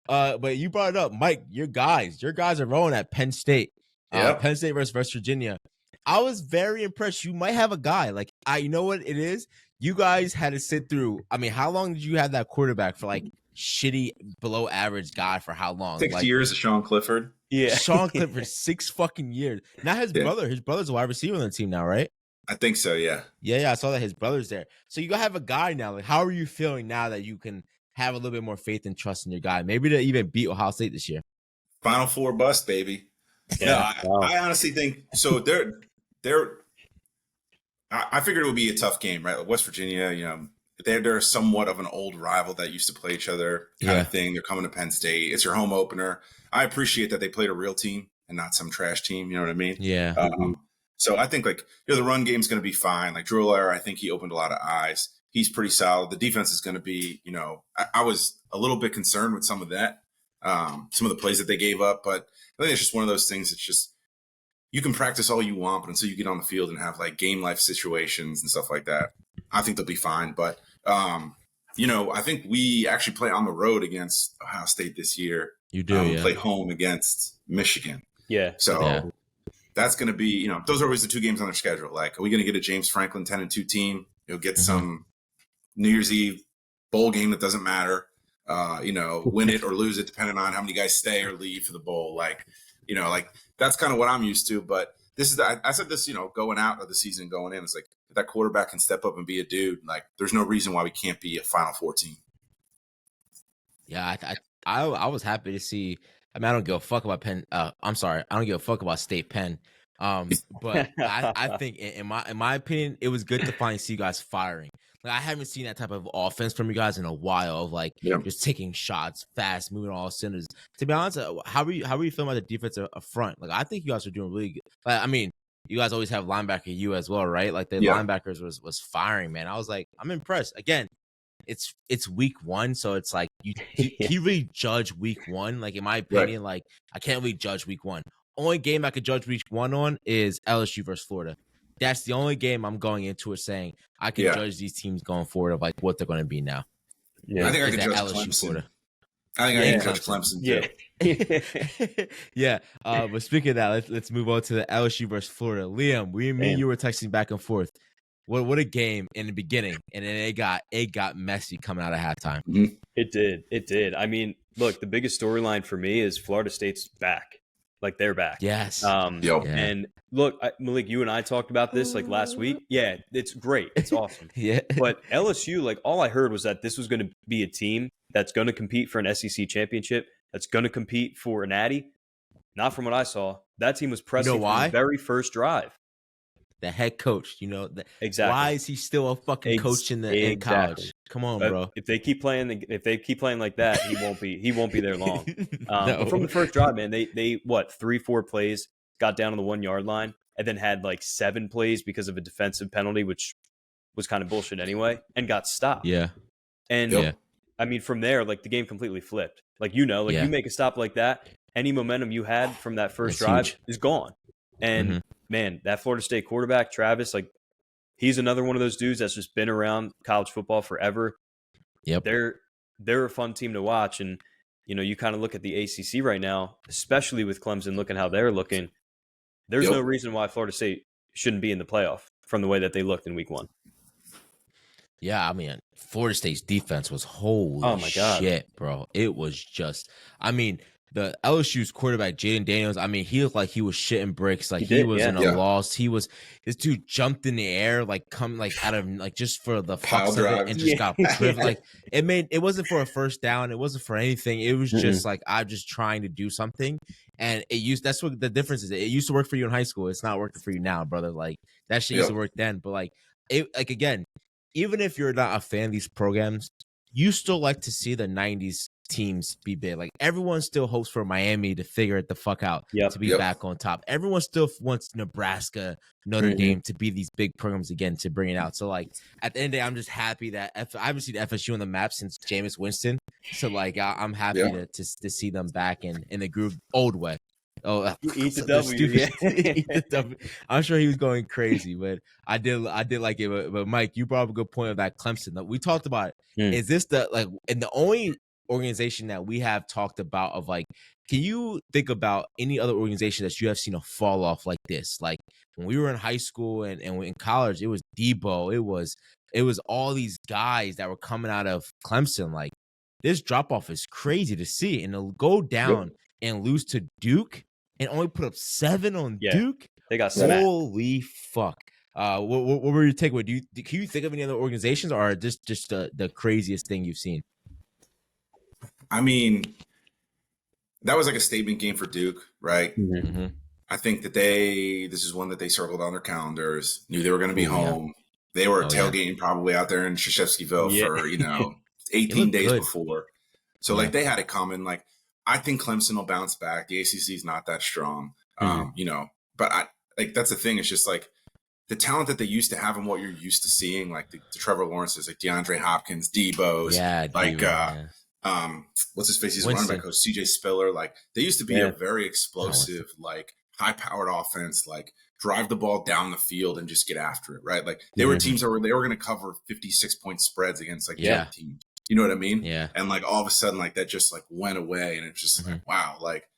But you brought it up, Mike. Your guys are rolling at Penn State. Penn State versus West Virginia. I was very impressed. You might have a guy. Like, you know what it is? You guys had to sit through. I mean, how long did you have that quarterback for? Like, shitty, below average guy for how long?
6 years of Sean Clifford.
Yeah,
Sean Clifford, 6 fucking years. Now his brother. His brother's a wide receiver on the team now, right?
I think so, yeah.
Yeah, I saw that his brother's there. So you gotta have a guy now. Like, how are you feeling now that you can have a little bit more faith and trust in your guy? Maybe to even beat Ohio State this year.
Final Four bust, baby.
Yeah,
I honestly think so. I figured it would be a tough game, right? West Virginia, they're somewhat of an old rival that used to play each other kind of thing. They're coming to Penn State. It's your home opener. I appreciate that they played a real team and not some trash team. You know what I mean?
Yeah.
So I think the run game's going to be fine. Like Drew Allaire, I think he opened a lot of eyes. He's pretty solid. The defense is going to be, I was a little bit concerned with some of that, some of the plays that they gave up. But I think it's just one of those things. It's just you can practice all you want, but until you get on the field and have like game life situations and stuff like that, I think they'll be fine. But I think we actually play on the road against Ohio State this year.
You do,
play home against Michigan.
Yeah.
So. That's going to be, those are always the 2 games on their schedule. Like, are we going to get a James Franklin 10-2 team? You'll get some New Year's Eve bowl game that doesn't matter. Win it or lose it, depending on how many guys stay or leave for the bowl. Like that's kind of what I'm used to. But this is, I said this, going out of the season, going in, it's like if that quarterback can step up and be a dude. Like, there's no reason why we can't be a Final Four team.
Yeah, I was happy to see. I mean, I don't give a fuck about Penn. I'm sorry, I don't give a fuck about State Penn. But I think in my opinion, it was good to finally see you guys firing. Like I haven't seen that type of offense from you guys in a while. Of like just taking shots, fast, moving all cylinders. To be honest, how are you feeling about the defensive front? Like I think you guys are doing really good. Like, I mean, you guys always have linebacker you as well, right? Like the linebackers was firing, man. I was like, I'm impressed. Again, it's week 1, so it's like you can you really judge week 1? Like in my opinion, like I can't really judge week 1. Only game I could judge week 1 on is LSU versus Florida. That's the only game I'm going into it saying I can judge these teams going forward of like what they're going to be now.
Yeah, I think I can judge Clemson. Florida. I think I can judge Clemson too.
Yeah. But speaking of that, let's move on to the LSU versus Florida. Liam, me and you were texting back and forth. What a game in the beginning, and then it got messy coming out of halftime.
Mm-hmm. It did. I mean, look, the biggest storyline for me is Florida State's back. Like they're back.
Yes.
And look, Malik, you and I talked about this like last week. Yeah, it's great. It's awesome. But LSU, like all I heard was that this was going to be a team that's going to compete for an SEC championship, that's going to compete for a natty. Not from what I saw. That team was pressing from the very first drive.
The head coach,
exactly.
Why is he still a fucking coach in college? Come on, bro.
If they keep playing like that, he won't be there long. But from the first drive, man, they 3-4 plays, got down on the 1 yard line, and then had like 7 plays because of a defensive penalty, which was kind of bullshit anyway, and got stopped.
Yeah.
And I mean, from there, like the game completely flipped. Like you make a stop like that, any momentum you had from that first drive is gone. And man, that Florida State quarterback, Travis, like he's another one of those dudes that's just been around college football forever.
Yep.
They're a fun team to watch. And, you kind of look at the ACC right now, especially with Clemson looking how they're looking. There's no reason why Florida State shouldn't be in the playoff from the way that they looked in week 1.
Yeah, I mean, Florida State's defense was holy shit, bro. It was just, I mean, the LSU's quarterback, Jaden Daniels, I mean, he looked like he was shitting bricks. Like he was in a loss. This dude jumped in the air, like out of like just for the fucks of it and just got driven. Like it wasn't for a first down. It wasn't for anything. It was just like, I'm just trying to do something. And that's what the difference is. It used to work for you in high school. It's not working for you now, brother. Like that shit used to work then. But like, again, even if you're not a fan of these programs, you still like to see the 90s teams be big. Like everyone still hopes for Miami to figure it the fuck out to be back on top. Everyone still wants Nebraska, Notre Dame to be these big programs again to bring it out. So like at the end of the day, I'm just happy that I haven't seen FSU on the map since Jameis Winston. So like I'm happy to see them back in the groove old way. Oh,
eat the W.
Eat the W. I'm sure he was going crazy, but I did like it. But Mike, you brought up a good point of that Clemson. We talked about it. Is this and the only organization that we have talked about of like, can you think about any other organization that you have seen a fall off like this? Like when we were in high school and in college, it was Debo. It was all these guys that were coming out of Clemson. Like this drop off is crazy to see, and to go down and lose to Duke and only put up 7 on Duke.
They got smacked.
Holy fuck. What were your takeaway? Can you think of any other organizations, or just the craziest thing you've seen?
I mean, that was like a statement game for Duke, right?
Mm-hmm.
I think that this is one that they circled on their calendars, knew they were going to be home. They were tailgating probably out there in Krzyzewskiville for, 18 days before. So like they had it coming. Like I think Clemson will bounce back. The ACC is not that strong, but that's the thing. It's just like the talent that they used to have and what you're used to seeing, like the Trevor Lawrence's, like DeAndre Hopkins, Debo's, what's his face? He's run by Coach CJ Spiller. Like they used to be a very explosive, like high-powered offense, like drive the ball down the field and just get after it, right? Like they were teams that they were going to cover 56-point spreads against like young teams. You know what I mean?
Yeah.
And like all of a sudden, like that just like went away, and it's just like, wow, like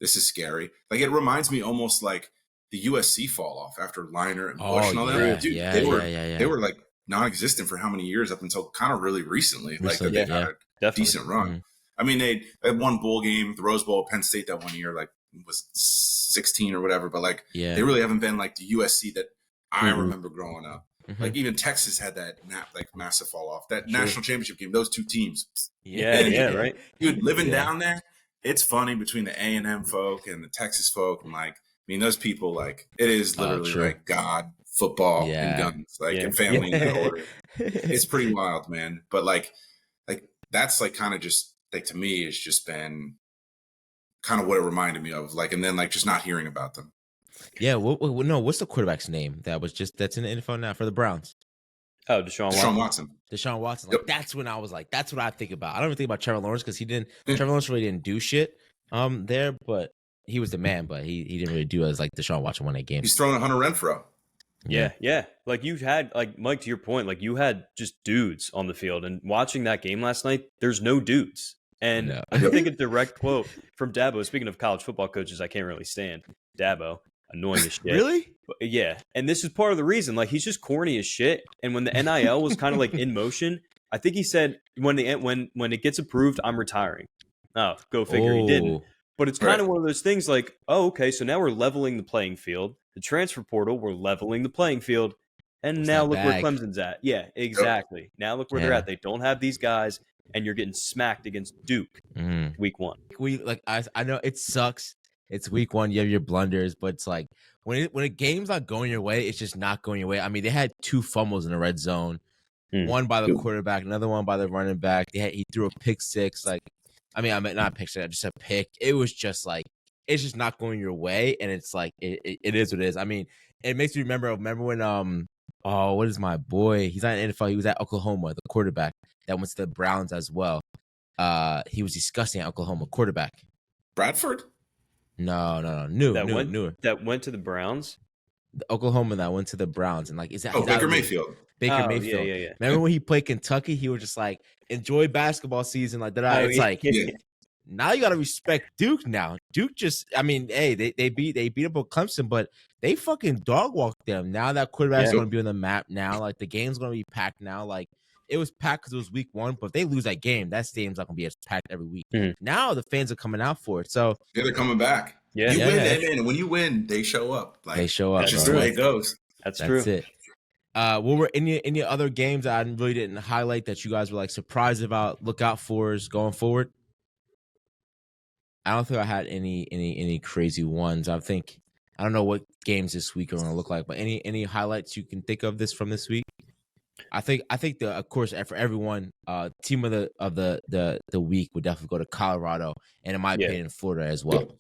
this is scary. Like it reminds me almost like the USC fall off after Liner and Bush and all that. Dude, they were like non-existent for how many years up until kind of really recently. Like they had a decent run. I mean, they had one bowl game, the Rose Bowl, Penn State that one year, like was 16 or whatever. But like they really haven't been like the USC that I remember growing up. Like even Texas had that massive fall off. That national championship game, those two teams.
Right.
Dude, living down there, it's funny between the A&M folk and the Texas folk. And like, I mean, those people, like, it is literally like God football and
Yeah.
guns, like and family in that order. It's pretty wild, man. But like that's like kind of just like to me, it's just been kind of what it reminded me of. Like, and then like just not hearing about them.
Yeah. No, what's the quarterback's name that's in the NFL now for the Browns?
Oh, Deshaun Watson.
Deshaun Watson. Like, that's when I was like, that's what I think about. I don't even think about Trevor Lawrence because Trevor Lawrence really didn't do shit there, but he was the man, but he didn't really do as like Deshaun Watson won that game.
He's throwing Hunter Renfrow.
Yeah. Like you've had, like Mike, to your point, like you had just dudes on the field, and watching that game last night, there's no dudes. And
No.
I think a direct quote from Dabo, speaking of college football coaches, I can't really stand Dabo, annoying as shit.
Really?
But yeah. And this is part of the reason, like he's just corny as shit. And when the NIL was kind of like in motion, I think he said when it gets approved, I'm retiring. Oh, go figure. He didn't. But it's kind of one of those things like, oh, okay, so now we're leveling the playing field. The transfer portal, we're leveling the playing field. And now look where Clemson's at. Yeah, exactly. Yep. Now look where they're at. They don't have these guys, and you're getting smacked against Duke week one.
I know it sucks. It's week one. You have your blunders, but it's like when a game's not going your way, it's just not going your way. I mean, they had 2 fumbles in the red zone, one by the quarterback, another one by the running back. He threw a pick six. Like, I mean, not a pick six, just a pick. It was just like it's just not going your way, and it's like it is what it is. I mean, it makes me remember when what is my boy? He's not in the NFL. He was at Oklahoma, the quarterback that went to the Browns as well. He was disgusting at Oklahoma, quarterback.
Bradford?
No, newer.
That went to the Browns?
The Oklahoma that went to the Browns. And like, is that
Baker Mayfield.
Baker Mayfield.
Yeah.
Remember when he played Kentucky? He was just like, enjoy basketball season. Like that. It's like, now you got to respect Duke now. Duke just, I mean, hey, they beat up on Clemson, but they fucking dog walked them. Now that quarterback's going to be on the map now. Like the game's going to be packed now. Like it was packed because it was week one, but if they lose that game, that stadium's not going to be as packed every week. Now the fans are coming out for it. So
yeah, they're coming back. Yeah, you win, and when you win, they show up. Like,
they show up.
That's just the way it goes.
That's true.
It. What were any other games I really didn't highlight that you guys were like surprised about, look out for us going forward? I don't think I had any crazy ones. I don't know what games this week are going to look like, but any highlights you can think of from this week? I think of course for everyone, team of the week would definitely go to Colorado, and in my opinion, Florida as well.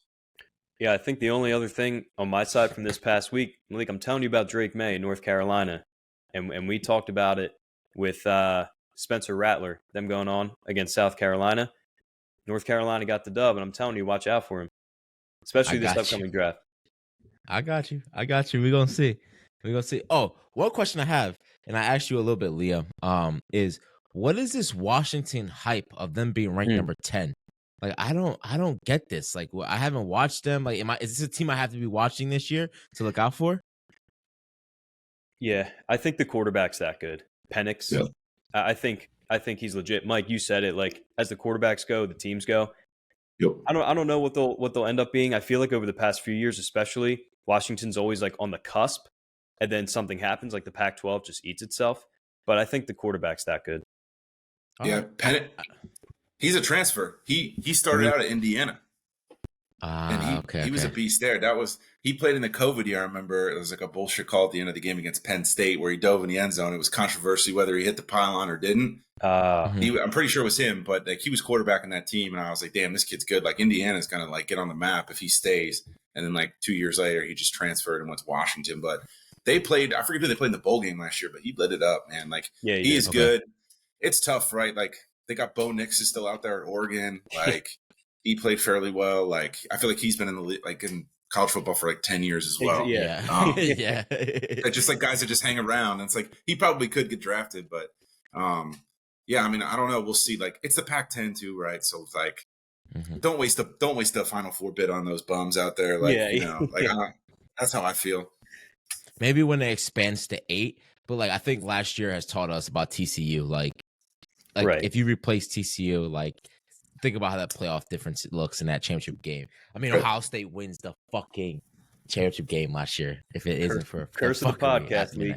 Yeah, I think the only other thing on my side from this past week, Malik, I'm telling you about Drake May, North Carolina, and we talked about it with Spencer Rattler, them going on against South Carolina. North Carolina got the dub, and I'm telling you, watch out for him, especially this upcoming draft.
I got you. We're gonna see. Oh, one question I have, and I asked you a little bit, Liam, is what is this Washington hype of them being ranked number 10? Like, I don't get this. Like, I haven't watched them. Like, is this a team I have to be watching this year to look out for?
Yeah, I think the quarterback's that good. Penix. Yeah. I think he's legit. Mike, you said it. Like, as the quarterbacks go, the teams go.
Yep.
I don't know what they'll end up being. I feel like over the past few years, especially, Washington's always like on the cusp, and then something happens, like the Pac-12 just eats itself. But I think the quarterback's that good.
Yeah, Penix. He's a transfer. He started out at Indiana. And he was a beast there. He played in the COVID year. I remember it was like a bullshit call at the end of the game against Penn State where he dove in the end zone. It was controversy whether he hit the pylon or didn't. I'm pretty sure it was him, but like he was quarterbacking that team, and I was like, damn, this kid's good. Like Indiana's gonna like get on the map if he stays. And then like 2 years later, he just transferred and went to Washington. But they played. I forget who they played in the bowl game last year, but he lit it up, man. Like he is good. It's tough, right? Like they got Bo Nix is still out there at Oregon. Like he played fairly well. Like I feel like he's been in the like in college football for like 10 years as well.
Yeah.
Just like guys that just hang around. And it's like he probably could get drafted, but yeah, I mean, I don't know. We'll see. Like it's the Pac-10 too, right? So it's like don't waste the Final Four bid on those bums out there. Like that's how I feel.
Maybe when it expands to 8, but like I think last year has taught us about TCU. Like if you replace TCU, like think about how that playoff difference looks in that championship game. I mean, Ohio State wins the fucking championship game last year. If it isn't for
curse of the podcast, Lee.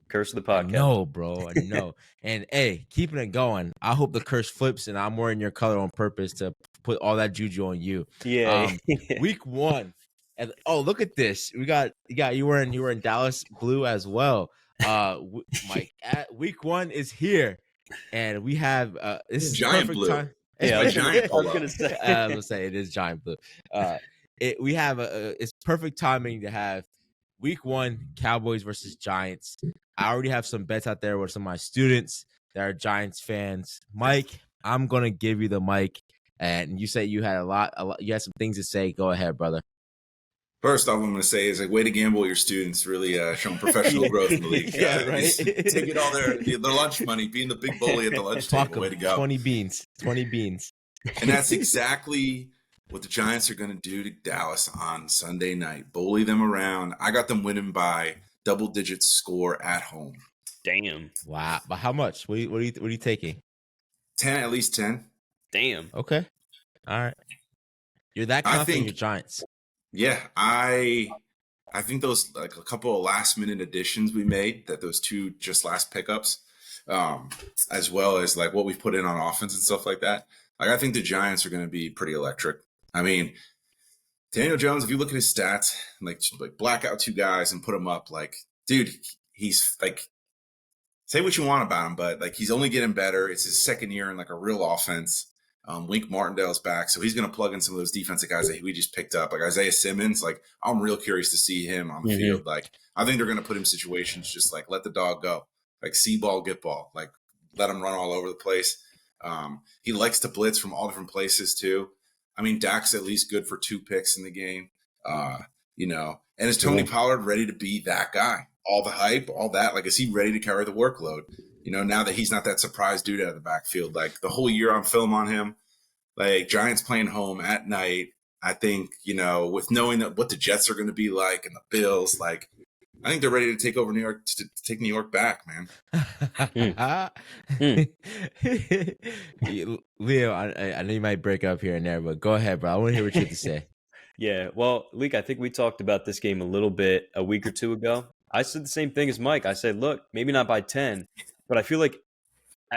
Curse of the podcast.
No, bro. I know. And hey, keeping it going. I hope the curse flips and I'm wearing your color on purpose to put all that juju on you.
Yeah.
Week 1. And look at this. You were in Dallas blue as well. Mike, week 1 is here, and we have this is
Giant
perfect
blue.
time.
Yeah,
Like giant
I was
pull-up.
gonna say.
I was gonna say it is giant blue. We have it's perfect timing to have week 1 Cowboys versus Giants. I already have some bets out there with some of my students that are Giants fans. Mike, I'm gonna give you the mic, and you said you had a lot. You had some things to say. Go ahead, brother.
First off, I'm going to say is like way to gamble with your students, really showing professional growth in the league.
Yeah, right.
Taking all their lunch money, being the big bully at the lunch table. Way to go.
20 beans.
And that's exactly what the Giants are going to do to Dallas on Sunday night. Bully them around. I got them winning by double-digit score at home.
Damn.
Wow. But how much? What are you taking?
10, at least 10.
Damn.
Okay. All right. You're that confident in your Giants.
Yeah, I think those like a couple of last minute additions we made, that those 2 just last pickups, as well as like what we've put in on offense and stuff like that. Like I think the Giants are going to be pretty electric. I mean, Daniel Jones, if you look at his stats, like black out 2 guys and put him up, like dude, he's like, say what you want about him, but like he's only getting better. It's his second year in like a real offense. Wink Martindale's back, so he's going to plug in some of those defensive guys that we just picked up, like Isaiah Simmons. Like I'm real curious to see him on the field. Like I think they're going to put him in situations just like let the dog go, like see ball, get ball, like let him run all over the place. He likes to blitz from all different places too. I mean, Dak's at least good for 2 picks in the game. And is Tony Pollard ready to be that guy? All the hype, all that. Like, is he ready to carry the workload? Now that he's not that surprise dude out of the backfield, like the whole year I'm film on him, like Giants playing home at night. I think, with knowing that what the Jets are going to be like and the Bills, like I think they're ready to take over New York, to take New York back, man.
Leo, I know you might break up here and there, but go ahead, bro. I want to hear what you have to say.
Yeah, well, Leek, I think we talked about this game a little bit a week or 2 ago. I said the same thing as Mike. I said, look, maybe not by 10, but I feel like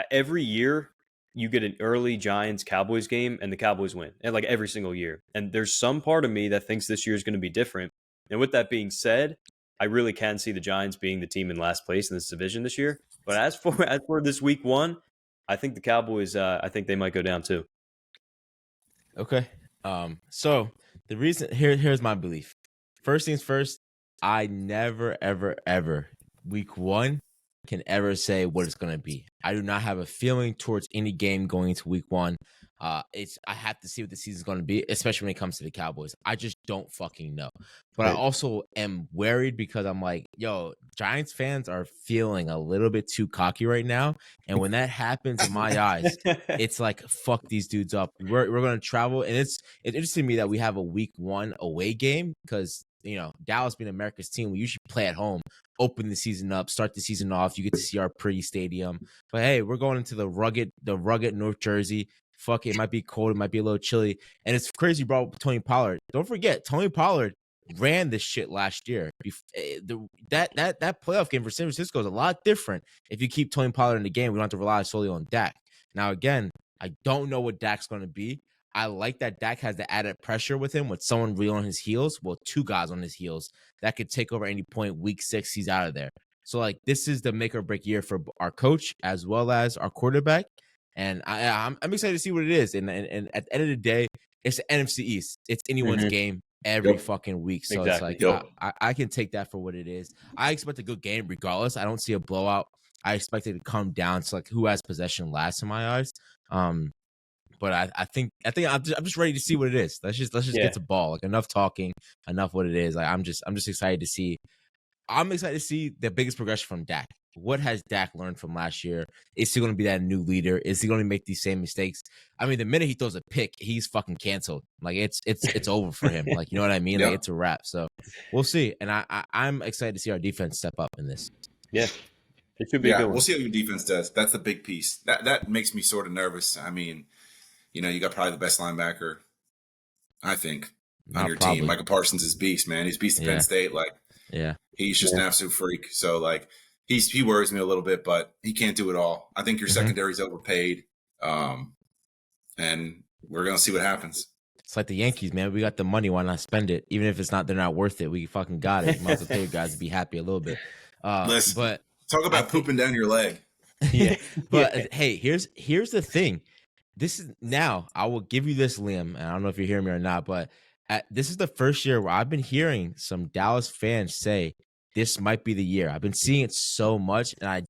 every year you get an early Giants-Cowboys game and the Cowboys win, and like every single year. And there's some part of me that thinks this year is going to be different. And with that being said, I really can see the Giants being the team in last place in this division this year. But as for this week 1, I think the Cowboys, I think they might go down too.
Okay. So the reason here's my belief. First things first, I never, ever, ever week 1 can ever say what it's going to be. I do not have a feeling towards any game going into week 1. I have to see what the season's going to be, especially when it comes to the Cowboys. I just don't fucking know. But I also am worried because I'm like, yo, Giants fans are feeling a little bit too cocky right now. And when that happens in my eyes, it's like, fuck these dudes up. We're going to travel. And it's interesting to me that we have a week 1 away game because, Dallas being America's team, we usually play at home, open the season up, start the season off. You get to see our pretty stadium. But hey, we're going into the rugged North Jersey. Fuck it, it might be cold, it might be a little chilly. And it's crazy you brought up Tony Pollard. Don't forget, Tony Pollard ran this shit last year. That playoff game for San Francisco is a lot different if you keep Tony Pollard in the game. We don't have to rely solely on Dak. Now, again, I don't know what Dak's going to be. I like that Dak has the added pressure with him with someone real on his heels. Well, 2 guys on his heels that could take over any point. Week 6, he's out of there. So, like, this is the make or break year for our coach as well as our quarterback. And I'm excited to see what it is. And at the end of the day, it's the NFC East. It's anyone's game every fucking week. So exactly. It's like I can take that for what it is. I expect a good game regardless. I don't see a blowout. I expect it to come down to like who has possession last in my eyes. But I think I'm just ready to see what it is. Let's just get to ball. Like enough talking, enough what it is. Like I'm just excited to see. I'm excited to see the biggest progression from Dak. What has Dak learned from last year? Is he going to be that new leader? Is he going to make these same mistakes? I mean, the minute he throws a pick, he's fucking canceled. Like it's over for him. Like, you know what I mean? Like it's a wrap. So we'll see. And I'm excited to see our defense step up in this.
Yeah. It should be a good one.
We'll see how your defense does. That's the big piece. That makes me sort of nervous. I mean, you got probably the best linebacker, I think, on your team. Micah Parsons is beast, man. He's beast at Penn State. Like, he's just an absolute freak. So, like, he worries me a little bit, but he can't do it all. I think your secondary's overpaid, and we're going to see what happens.
It's like the Yankees, man. We got the money. Why not spend it? Even if they're not worth it. We fucking got it. You might as well tell you guys to be happy a little bit.
Listen,
But
talk about pooping down your leg.
Yeah. But hey, here's the thing. Now I will give you this, Liam, and I don't know if you're hearing me or not, but this is the first year where I've been hearing some Dallas fans say this might be the year. I've been seeing it so much, and I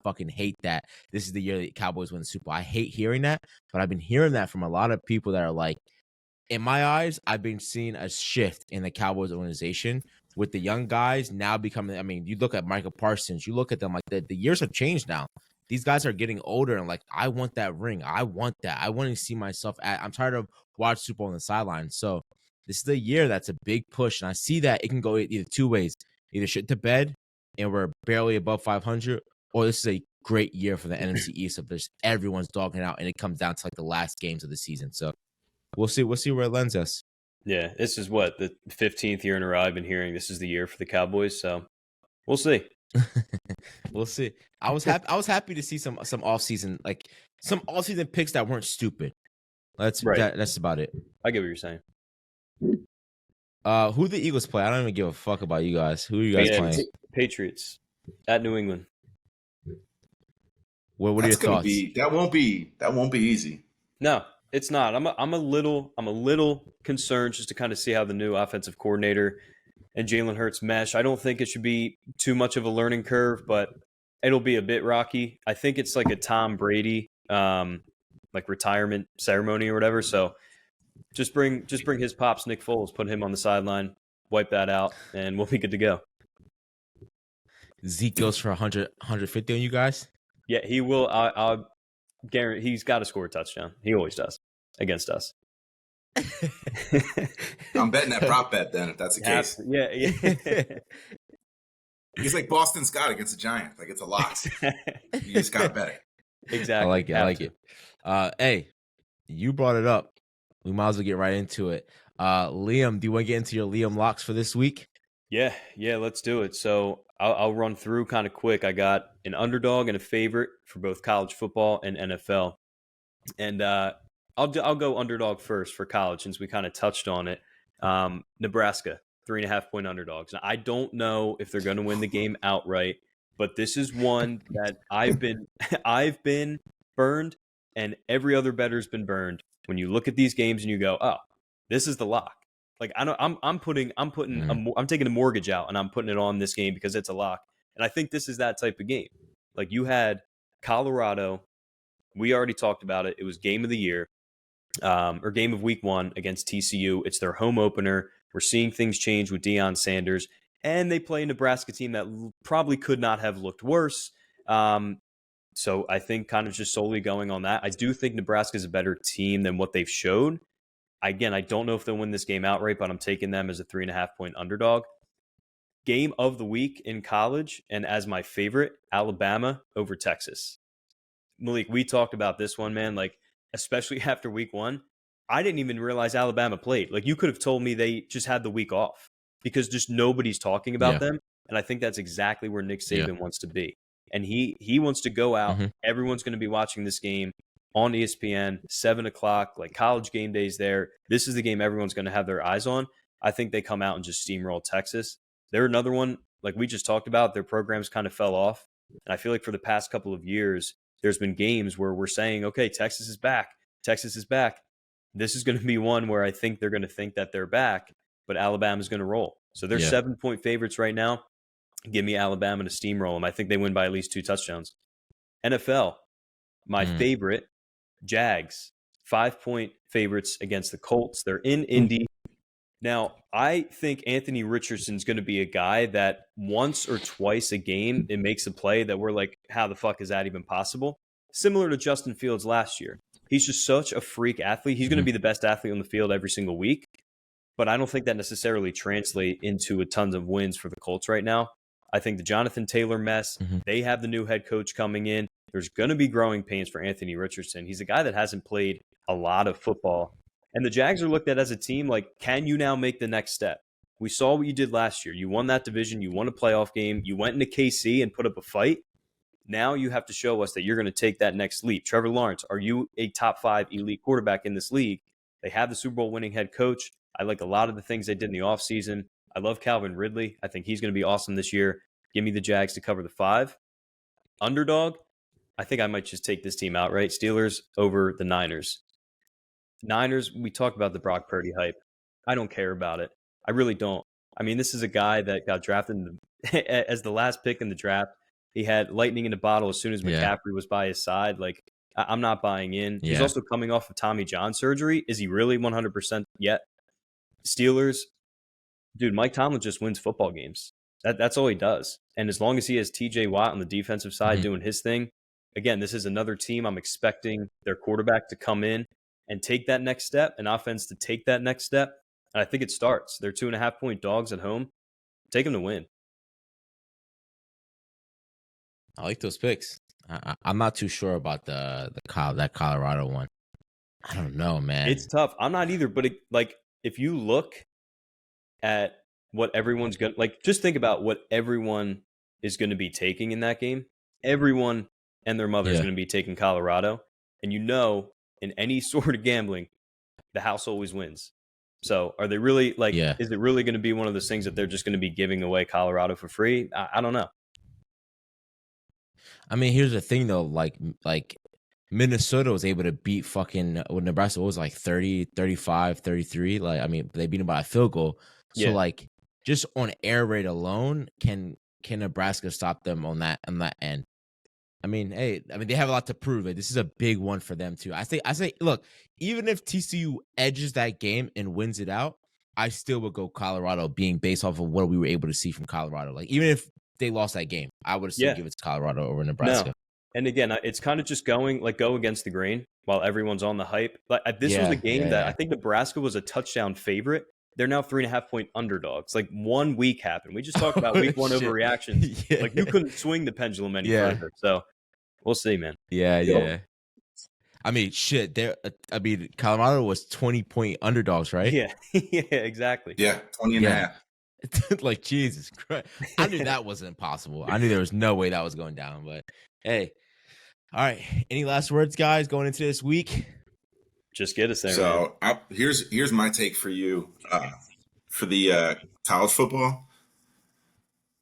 fucking hate that this is the year the Cowboys win the Super Bowl. I hate hearing that, but I've been hearing that from a lot of people that are like, in my eyes, I've been seeing a shift in the Cowboys organization with the young guys now becoming. I mean, you look at Michael Parsons, you look at them like the years have changed now. These guys are getting older and like, I want that ring. I want that. I want to see myself I'm tired of watching Super Bowl on the sideline. So this is the year that's a big push. And I see that it can go either two ways. Either shit to bed and we're barely above 500, or this is a great year for the NFC East of just everyone's dogging out and it comes down to like the last games of the season. So we'll see where it lends us.
Yeah, this is the 15th year in a row I've been hearing this is the year for the Cowboys. So we'll see.
We'll see. I was happy to see some offseason, like some offseason picks that weren't stupid. That's about it.
I get what you're saying.
Who the Eagles play? I don't even give a fuck about you guys. Who are you guys playing?
Patriots at New England.
What are your thoughts?
That won't be easy.
No, it's not. I'm a little concerned just to kind of see how the new offensive coordinator and Jalen Hurts mesh. I don't think it should be too much of a learning curve, but it'll be a bit rocky. I think it's like a Tom Brady like retirement ceremony or whatever. So just bring his pops, Nick Foles, put him on the sideline, wipe that out, and we'll be good to go.
Zeke goes for 100, 150 on you guys?
Yeah, he will. I'll guarantee he's got to score a touchdown. He always does against us.
I'm betting that prop bet then, if that's the case.
Yeah.
He's like Boston Scott against the Giants. Like, it's a lock. You just got to bet it.
Exactly.
I like it. Hey, you brought it up. We might as well get right into it. Liam, do you want to get into your Liam locks for this week?
Yeah, let's do it. So I'll run through kind of quick. I got an underdog and a favorite for both college football and NFL. And I'll go underdog first for college since we kind of touched on it. Nebraska, 3.5-point underdogs. Now, I don't know if they're going to win the game outright, but this is one that I've been burned, and every other bettor's been burned. When you look at these games and you go, oh, this is the lock. Like I'm taking a mortgage out and I'm putting it on this game because it's a lock. And I think this is that type of game. Like you had Colorado. We already talked about it. It was game of the year. Or game of week 1 against TCU. It's their home opener. We're seeing things change with Deion Sanders, and they play a Nebraska team that probably could not have looked worse. So I think kind of just solely going on that. I do think Nebraska is a better team than what they've showed. Again, I don't know if they'll win this game outright, but I'm taking them as a 3.5-point underdog. Game of the week in college, and as my favorite, Alabama over Texas. Malik, we talked about this one, man. Like, especially after week 1, I didn't even realize Alabama played. Like, you could have told me they just had the week off because just nobody's talking about them. And I think that's exactly where Nick Saban wants to be. And he wants to go out. Mm-hmm. Everyone's going to be watching this game on ESPN, 7 o'clock, like college game days there. This is the game everyone's going to have their eyes on. I think they come out and just steamroll Texas. They're another one, like we just talked about, their programs kind of fell off. And I feel like for the past couple of years, there's been games where we're saying, okay, Texas is back. Texas is back. This is going to be one where I think they're going to think that they're back, but Alabama's going to roll. So they're 7-point favorites right now. Give me Alabama to steamroll them. I think they win by at least 2 touchdowns. NFL, my favorite, Jags, 5-point favorites against the Colts. They're in Indy. Now, I think Anthony Richardson's going to be a guy that once or twice a game, it makes a play that we're like, how the fuck is that even possible? Similar to Justin Fields last year. He's just such a freak athlete. He's going to be the best athlete on the field every single week. But I don't think that necessarily translates into a tons of wins for the Colts right now. I think the Jonathan Taylor mess, they have the new head coach coming in. There's going to be growing pains for Anthony Richardson. He's a guy that hasn't played a lot of football. And the Jags are looked at as a team like, can you now make the next step? We saw what you did last year. You won that division. You won a playoff game. You went into KC and put up a fight. Now you have to show us that you're going to take that next leap. Trevor Lawrence, are you a top 5 elite quarterback in this league? They have the Super Bowl winning head coach. I like a lot of the things they did in the offseason. I love Calvin Ridley. I think he's going to be awesome this year. Give me the Jags to cover the 5. Underdog, I think I might just take this team outright. Steelers over the Niners. Niners, we talked about the Brock Purdy hype. I don't care about it. I really don't. I mean, this is a guy that got drafted as the last pick in the draft. He had lightning in a bottle as soon as McCaffrey was by his side. Like, I'm not buying in. He's also coming off of Tommy John surgery. Is he really 100% yet? Steelers, dude, Mike Tomlin just wins football games. That's all he does. And as long as he has TJ Watt on the defensive side doing his thing, again, this is another team I'm expecting their quarterback to come in and take that next step, an offense to take that next step. And I think it starts. They're 2.5-point dogs at home. Take them to win.
I like those picks. I'm not too sure about that Colorado one. I don't know, man.
It's tough. I'm not either. But if you look at what everyone's going to, like, just think about what everyone is going to be taking in that game. Everyone and their mother is going to be taking Colorado. And in any sort of gambling, the house always wins. So are they really is it really going to be one of those things that they're just going to be giving away Colorado for free? I don't know.
I mean, here's the thing though, like Minnesota was able to beat fucking Nebraska. What was it, like 30, 35, 33? Like, I mean, they beat them by a field goal. So like just on air raid alone, can Nebraska stop them on that end? I mean, they have a lot to prove. This is a big one for them too. I say, look, even if TCU edges that game and wins it out, I still would go Colorado, being based off of what we were able to see from Colorado. Like, even if they lost that game, I would still give it to Colorado over Nebraska.
No. And again, it's kind of just go against the grain while everyone's on the hype. But this was a game that I think Nebraska was a touchdown favorite. They're now 3.5-point underdogs. Like, 1 week happened. We just talked about week one overreactions. Like, you couldn't swing the pendulum any further. So we'll see, man.
Yeah. I mean, Colorado was 20-point underdogs, right?
Yeah, exactly.
Yeah, 20 and a half.
Like, Jesus Christ. I knew that wasn't possible. I knew there was no way that was going down. But, hey. All right. Any last words, guys, going into this week?
Just get us there.
So here's my take for you for the college football.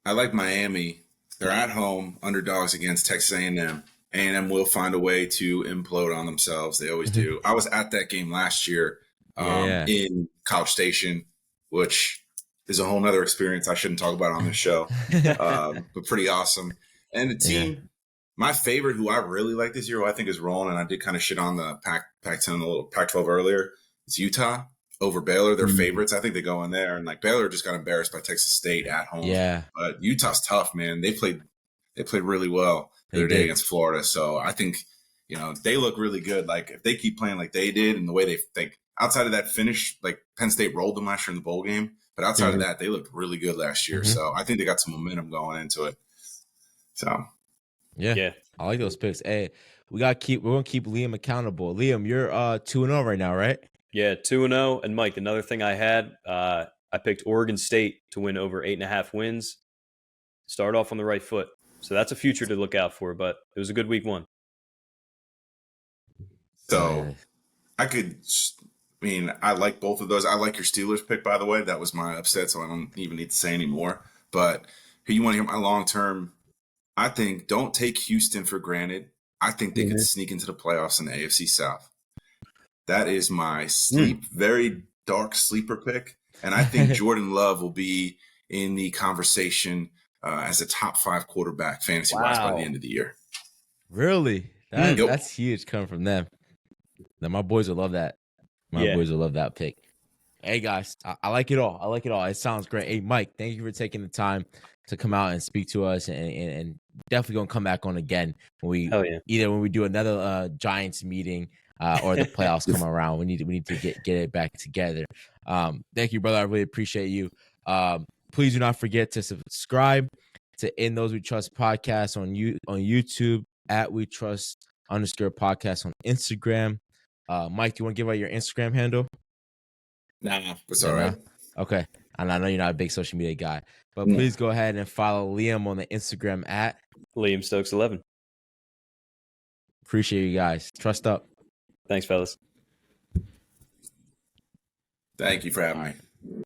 I like Miami. They're at home, underdogs against Texas A&M. A&M will find a way to implode on themselves. They always do. I was at that game last year in College Station, which is a whole nother experience I shouldn't talk about on this show, but pretty awesome. And the team, my favorite, who I really like this year, who I think is rolling, and I did kind of shit on the Pac-10, the little Pac-12 earlier, is Utah over Baylor. They're favorites. I think they go in there, and like Baylor just got embarrassed by Texas State at home.
Yeah,
but Utah's tough, man. They played really well the other day against Florida. So I think they look really good. Like, if they keep playing like they did and the way they outside of that finish, like Penn State rolled them last year in the bowl game, but outside of that, they looked really good last year. So I think they got some momentum going into it. So.
Yeah. I like those picks. Hey, we're gonna keep Liam accountable. Liam, you're 2-0 right now, right?
Yeah, 2-0. And Mike, another thing I had, I picked Oregon State to win over 8.5 wins. Start off on the right foot. So that's a future to look out for, but it was a good week 1.
So I like both of those. I like your Steelers pick, by the way. That was my upset, so I don't even need to say anymore. But you want to hear my long-term? I think don't take Houston for granted. I think they could sneak into the playoffs in the AFC South. That is my very dark sleeper pick. And I think Jordan Love will be in the conversation as a top 5 quarterback fantasy-wise by the end of the year.
Really? That's huge coming from them. Now, my boys will love that. Boys will love that pick. Hey, guys, I like it all. It sounds great. Hey, Mike, thank you for taking the time to come out and speak to us, and definitely gonna come back on again when we do another Giants meeting or the playoffs come around. We need to get it back together. Thank you, brother. I really appreciate you. Please do not forget to subscribe to In Those We Trust podcast on YouTube at We Trust _podcast on Instagram. Mike, do you want to give out your Instagram handle?
Nah, it's all right.
Okay. And I know you're not a big social media guy, but please go ahead and follow Liam on the Instagram at
Liam Stokes 11.
Appreciate you guys. Trust up.
Thanks, fellas.
Thank you for having
All
me.
right.